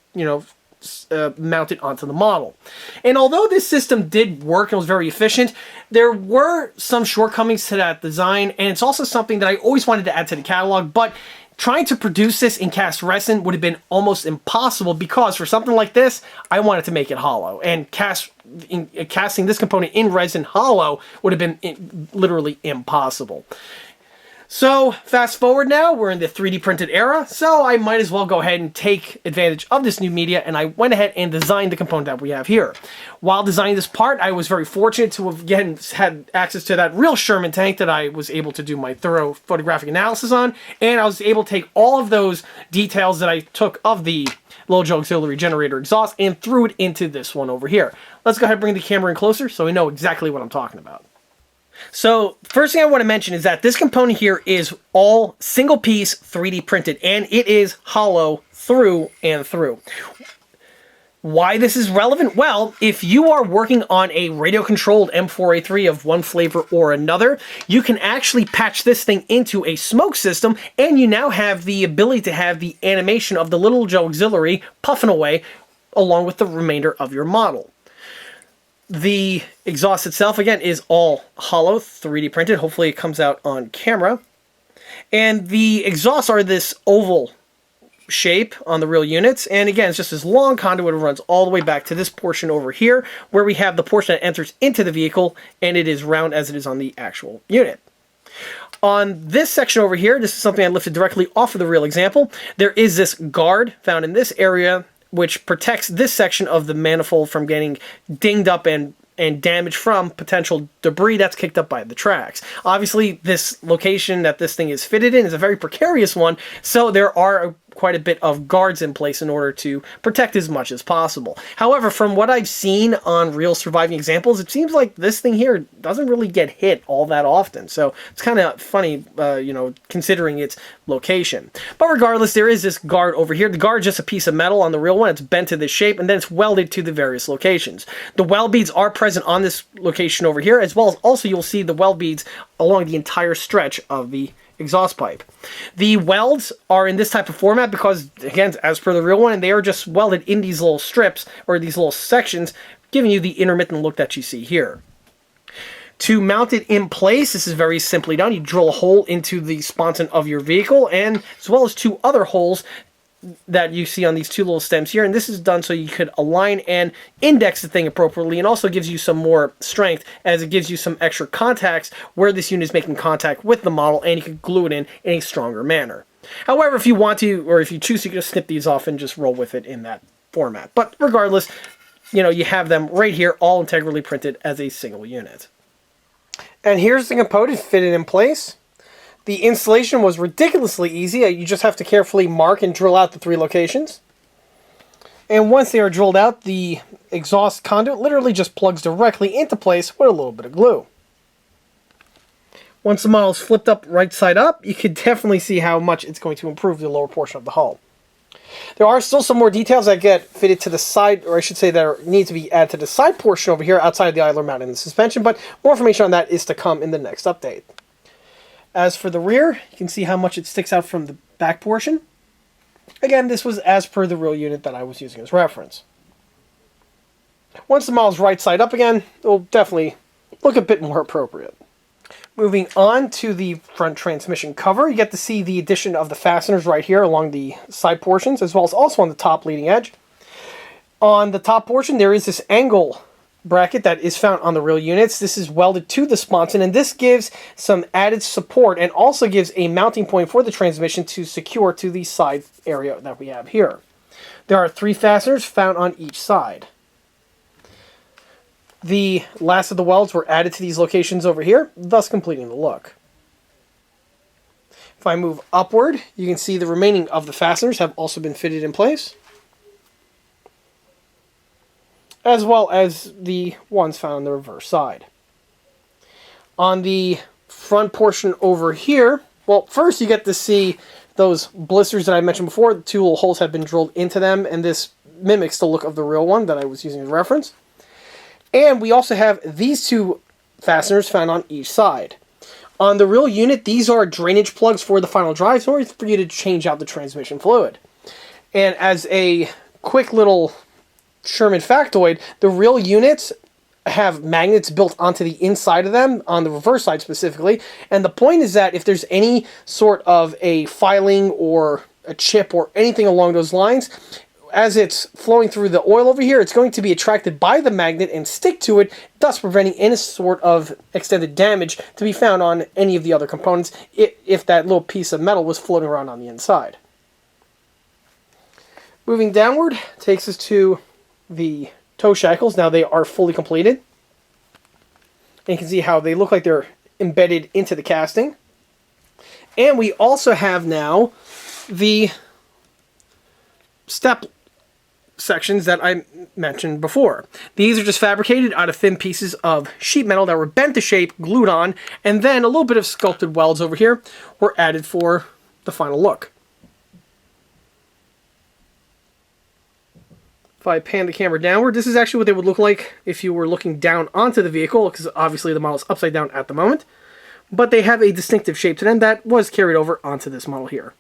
mount it onto the model. And although this system did work and was very efficient, there were some shortcomings to that design, and it's also something that I always wanted to add to the catalog, but trying to produce this in cast resin would have been almost impossible, because for something like this, I wanted to make it hollow, and casting this component in resin hollow would have been literally impossible. So fast forward now, we're in the 3D printed era, so I might as well go ahead and take advantage of this new media, and I went ahead and designed the component that we have here. While designing this part, I was very fortunate to have again had access to that real Sherman tank that I was able to do my thorough photographic analysis on, and I was able to take all of those details that I took of the Little Joe auxiliary generator exhaust and threw it into this one over here. Let's go ahead and bring the camera in closer so we know exactly what I'm talking about. So, first thing I want to mention is that this component here is all single piece 3D printed, and it is hollow through and through. Why this is relevant? Well, if you are working on a radio-controlled M4A3 of one flavor or another, you can actually patch this thing into a smoke system, and you now have the ability to have the animation of the Little Joe auxiliary puffing away along with the remainder of your model. The exhaust itself, again, is all hollow, 3D printed. Hopefully it comes out on camera. And the exhausts are this oval shape on the real units, and again, it's just this long conduit that runs all the way back to this portion over here, where we have the portion that enters into the vehicle, and it is round as it is on the actual unit. On this section over here, this is something I lifted directly off of the real example. There is this guard found in this area, which protects this section of the manifold from getting dinged up and damage from potential debris that's kicked up by the tracks. Obviously, this location that this thing is fitted in is a very precarious one, so there are quite a bit of guards in place in order to protect as much as possible. However, from what I've seen on real surviving examples, it seems like this thing here doesn't really get hit all that often. So it's kind of funny, considering its location. But regardless, there is this guard over here. The guard is just a piece of metal on the real one. It's bent to this shape, and then it's welded to the various locations. The weld beads are present on this location over here, as well as also you'll see the weld beads along the entire stretch of the exhaust pipe. The welds are in this type of format because, again, as per the real one, they are just welded in these little strips or these little sections, giving you the intermittent look that you see here. To mount it in place, this is very simply done. You drill a hole into the sponson of your vehicle, and as well as two other holes that you see on these two little stems here, and this is done so you could align and index the thing appropriately, and also gives you some more strength as it gives you some extra contacts where this unit is making contact with the model, and you can glue it in a stronger manner. However, if you want to, or if you choose, you can just snip these off and just roll with it in that format. But regardless, you have them right here, all integrally printed as a single unit. And here's the component fitted in place. The installation was ridiculously easy. You just have to carefully mark and drill out the 3 locations. And once they are drilled out, the exhaust conduit literally just plugs directly into place with a little bit of glue. Once the model is flipped up right side up, you can definitely see how much it's going to improve the lower portion of the hull. There are still some more details that get fitted to the side, or I should say that need to be added to the side portion over here outside of the idler mount and the suspension, but more information on that is to come in the next update. As for the rear, you can see how much it sticks out from the back portion. Again, this was as per the real unit that I was using as reference. Once the model's right side up again, it will definitely look a bit more appropriate. Moving on to the front transmission cover, you get to see the addition of the fasteners right here along the side portions, as well as also on the top leading edge. On the top portion, there is this angle bracket that is found on the real units. This is welded to the sponson, and this gives some added support and also gives a mounting point for the transmission to secure to the side area that we have here. There are 3 fasteners found on each side. The last of the welds were added to these locations over here, thus completing the look. If I move upward, you can see the remaining of the fasteners have also been fitted in place, as well as the ones found on the reverse side. On the front portion over here, well, first you get to see those blisters that I mentioned before. The 2 little holes have been drilled into them, and this mimics the look of the real one that I was using as reference. And we also have these 2 fasteners found on each side. On the real unit, these are drainage plugs for the final drives in order for you to change out the transmission fluid. And as a quick little Sherman factoid, the real units have magnets built onto the inside of them, on the reverse side specifically, and the point is that if there's any sort of a filing or a chip or anything along those lines, as it's flowing through the oil over here, it's going to be attracted by the magnet and stick to it, thus preventing any sort of extended damage to be found on any of the other components if that little piece of metal was floating around on the inside. Moving downward takes us to the toe shackles. Now they are fully completed. And you can see how they look like they're embedded into the casting. And we also have now the step sections that I mentioned before. These are just fabricated out of thin pieces of sheet metal that were bent to shape, glued on, and then a little bit of sculpted welds over here were added for the final look. If I pan the camera downward, this is actually what they would look like if you were looking down onto the vehicle, because obviously the model's upside down at the moment. But they have a distinctive shape to them that was carried over onto this model here.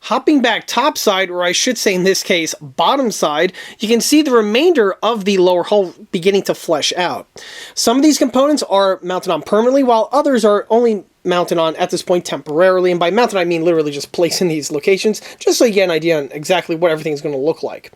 Hopping back topside, or I should say in this case, bottom side, you can see the remainder of the lower hull beginning to flesh out. Some of these components are mounted on permanently, while others are only mounted on at this point temporarily. And by mounted, I mean literally just placed in these locations, just so you get an idea on exactly what everything is going to look like.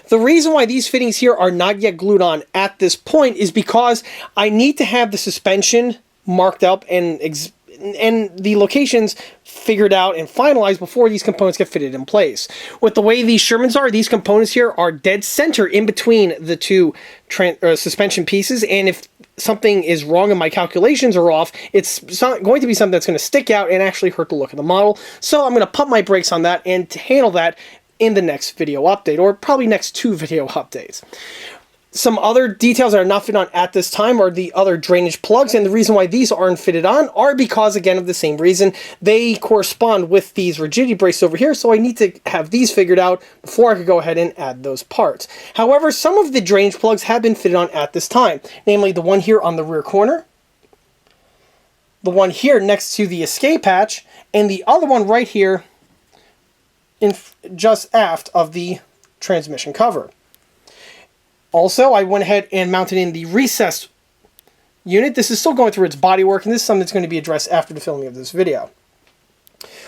The reason why these fittings here are not yet glued on at this point is because I need to have the suspension marked up and the locations figured out and finalized before these components get fitted in place. With the way these Shermans are, these components here are dead center in between the two suspension pieces, and if something is wrong and my calculations are off, it's going to be something that's going to stick out and actually hurt the look of the model. So I'm going to pump my brakes on that and handle that in the next video update, or probably next 2 video updates. Some other details that are not fitted on at this time are the other drainage plugs, and the reason why these aren't fitted on are because, again, of the same reason. They correspond with these rigidity braces over here, so I need to have these figured out before I could go ahead and add those parts. However, some of the drainage plugs have been fitted on at this time, namely the one here on the rear corner, the one here next to the escape hatch, and the other one right here just aft of the transmission cover. Also, I went ahead and mounted in the recessed unit. This is still going through its bodywork, and this is something that's going to be addressed after the filming of this video.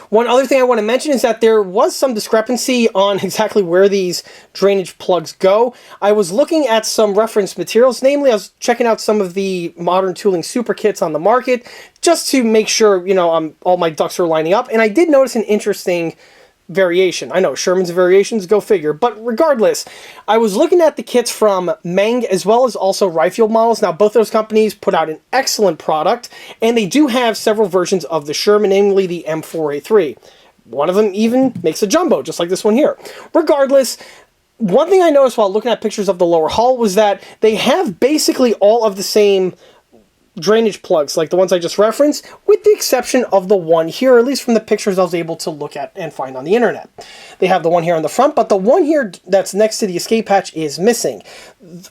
One other thing I want to mention is that there was some discrepancy on exactly where these drainage plugs go. I was looking at some reference materials, namely I was checking out some of the modern tooling super kits on the market, just to make sure, you know, all my ducks are lining up, and I did notice an interesting variation. I know, Sherman's variations, go figure. But regardless, I was looking at the kits from Meng as well as also Ryefield models. Now, both those companies put out an excellent product, and they do have several versions of the Sherman, namely the M4A3. One of them even makes a jumbo, just like this one here. Regardless, one thing I noticed while looking at pictures of the lower hull was that they have basically all of the same drainage plugs like the ones I just referenced, with the exception of the one here, at least from the pictures I was able to look at and find on the internet. They have the one here on the front, but the one here that's next to the escape hatch is missing.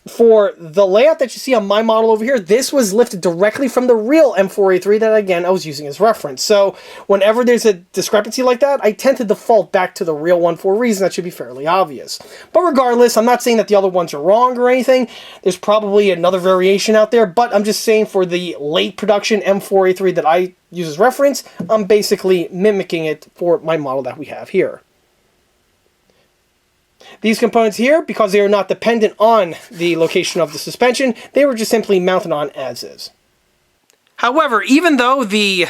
For the layout that you see on my model over here, this was lifted directly from the real M4A3 that, again, I was using as reference. So whenever there's a discrepancy like that, I tend to default back to the real one for a reason that should be fairly obvious. But regardless, I'm not saying that the other ones are wrong or anything. There's probably another variation out there, but I'm just saying for the late production M4A3 that I use as reference, I'm basically mimicking it for my model that we have here. These components here, because they are not dependent on the location of the suspension, they were just simply mounted on as is. However, even though the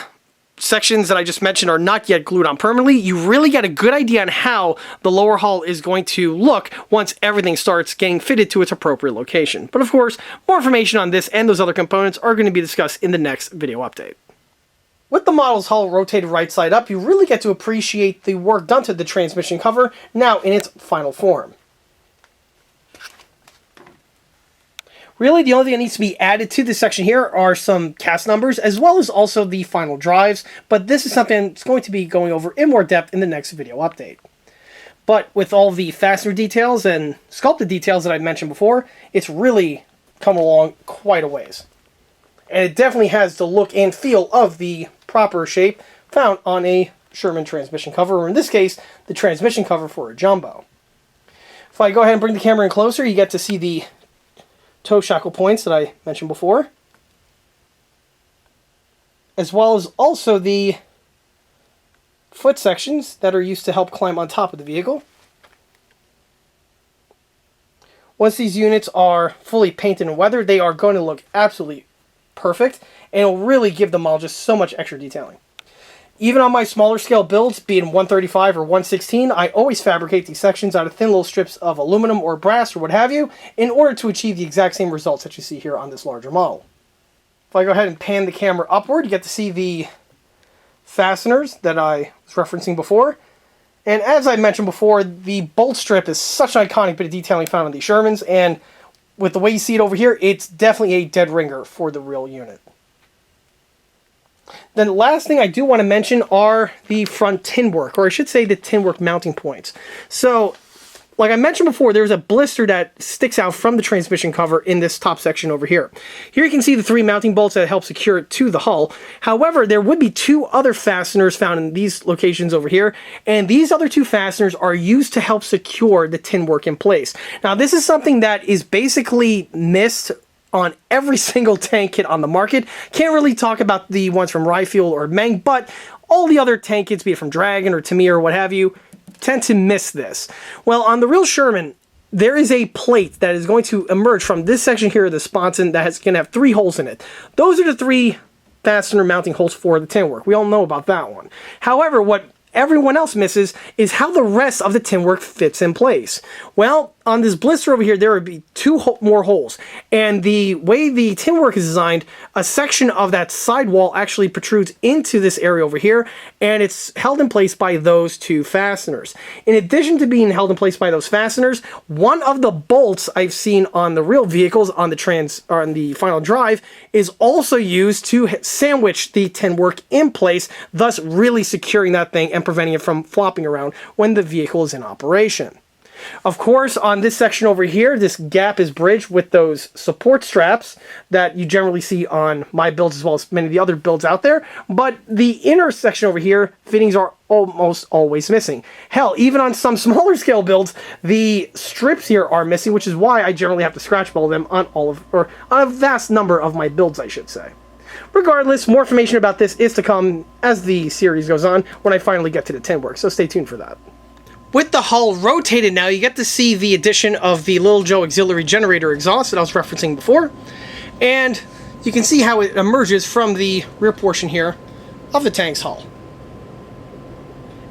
sections that I just mentioned are not yet glued on permanently, you really get a good idea on how the lower hull is going to look once everything starts getting fitted to its appropriate location. But of course, more information on this and those other components are going to be discussed in the next video update. With the model's hull rotated right side up, you really get to appreciate the work done to the transmission cover now in its final form. Really, the only thing that needs to be added to this section here are some cast numbers, as well as also the final drives, but this is something that's going to be going over in more depth in the next video update. But with all the fastener details and sculpted details that I mentioned before, it's really come along quite a ways. And it definitely has the look and feel of the proper shape found on a Sherman transmission cover, or in this case, the transmission cover for a jumbo. If I go ahead and bring the camera in closer, you get to see the toe shackle points that I mentioned before, as well as also the foot sections that are used to help climb on top of the vehicle. Once these units are fully painted and weathered, they are going to look absolutely perfect, and it'll really give the model just so much extra detailing. Even on my smaller scale builds, be it 135 or 116, I always fabricate these sections out of thin little strips of aluminum or brass or what have you, in order to achieve the exact same results that you see here on this larger model. If I go ahead and pan the camera upward, you get to see the fasteners that I was referencing before. And as I mentioned before, the bolt strip is such an iconic bit of detailing found on these Shermans, and with the way you see it over here, it's definitely a dead ringer for the real unit. Then the last thing I do want to mention are the front tin work, or I should say the tin work mounting points. So like I mentioned before, there's a blister that sticks out from the transmission cover in this top section over here. Here you can see the 3 mounting bolts that help secure it to the hull. However, there would be 2 other fasteners found in these locations over here, and these other 2 fasteners are used to help secure the tin work in place. Now, this is something that is basically missed on every single tank kit on the market. Can't really talk about the ones from Ryfuel or Meng, but all the other tank kits, be it from Dragon or Tamiya or what have you, tend to miss this. Well, on the real Sherman, there is a plate that is going to emerge from this section here of the sponson that is going to have 3 holes in it. Those are the 3 fastener mounting holes for the tin work. We all know about that one. However, what everyone else misses is how the rest of the tin work fits in place. Well, on this blister over here, there would be 2 more holes. And the way the tin work is designed, a section of that sidewall actually protrudes into this area over here, and it's held in place by those 2 fasteners. In addition to being held in place by those fasteners, one of the bolts I've seen on the real vehicles on the final drive is also used to sandwich the tin work in place, thus really securing that thing and preventing it from flopping around when the vehicle is in operation. Of course, on this section over here, this gap is bridged with those support straps that you generally see on my builds as well as many of the other builds out there, but the inner section over here, fittings are almost always missing. Hell, even on some smaller scale builds, the strips here are missing, which is why I generally have to scratch build them on on a vast number of my builds, I should say. Regardless, more information about this is to come as the series goes on when I finally get to the tin work, so stay tuned for that. With the hull rotated now, you get to see the addition of the Little Joe auxiliary generator exhaust that I was referencing before. And you can see how it emerges from the rear portion here of the tank's hull.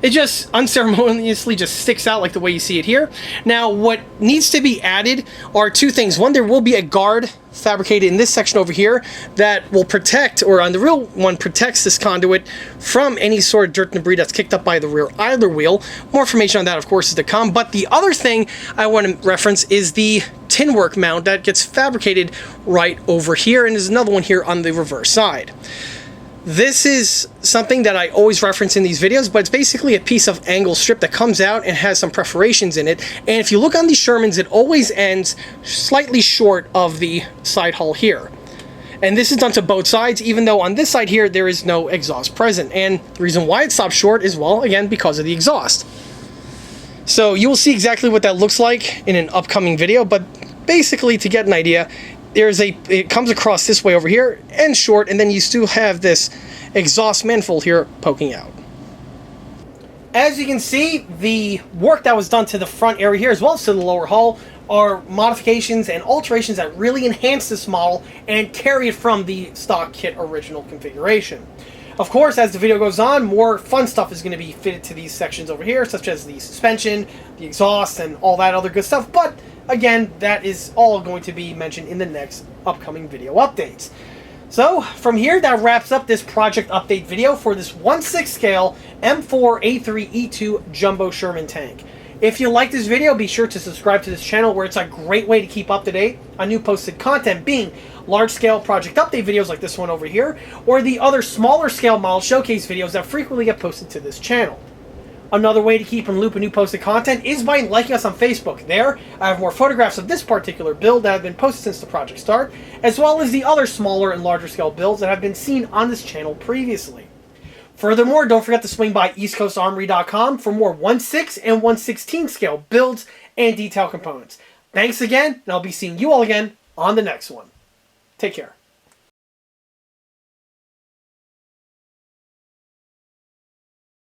It just unceremoniously just sticks out like the way you see it here. Now, what needs to be added are 2 things. One, there will be a guard fabricated in this section over here that will protect, or on the real one, protects this conduit from any sort of dirt and debris that's kicked up by the rear idler wheel. More information on that, of course, is to come. But the other thing I want to reference is the tin work mount that gets fabricated right over here, and there's another one here on the reverse side. This is something that I always reference in these videos, but it's basically a piece of angle strip that comes out and has some perforations in it. And if you look on these Shermans, it always ends slightly short of the side hull here. And this is done to both sides, even though on this side here, there is no exhaust present. And the reason why it stops short is, well, again, because of the exhaust. So you will see exactly what that looks like in an upcoming video, but basically, to get an idea, it comes across this way over here and short, and then you still have this exhaust manifold here poking out. As you can see, the work that was done to the front area here as well as to the lower hull are modifications and alterations that really enhance this model and carry it from the stock kit original configuration. Of course, as the video goes on, more fun stuff is going to be fitted to these sections over here, such as the suspension, the exhaust, and all that other good stuff, but again, that is all going to be mentioned in the next upcoming video updates. So, from here, that wraps up this project update video for this 1/6 scale M4A3E2 Jumbo Sherman tank. If you like this video, be sure to subscribe to this channel, where it's a great way to keep up to date on new posted content, being large-scale project update videos like this one over here, or the other smaller-scale model showcase videos that frequently get posted to this channel. Another way to keep in loop of new posted content is by liking us on Facebook. There, I have more photographs of this particular build that have been posted since the project start, as well as the other smaller and larger scale builds that have been seen on this channel previously. Furthermore, don't forget to swing by eastcoastarmory.com for more 1/6 and 1/16 scale builds and detail components. Thanks again, and I'll be seeing you all again on the next one. Take care.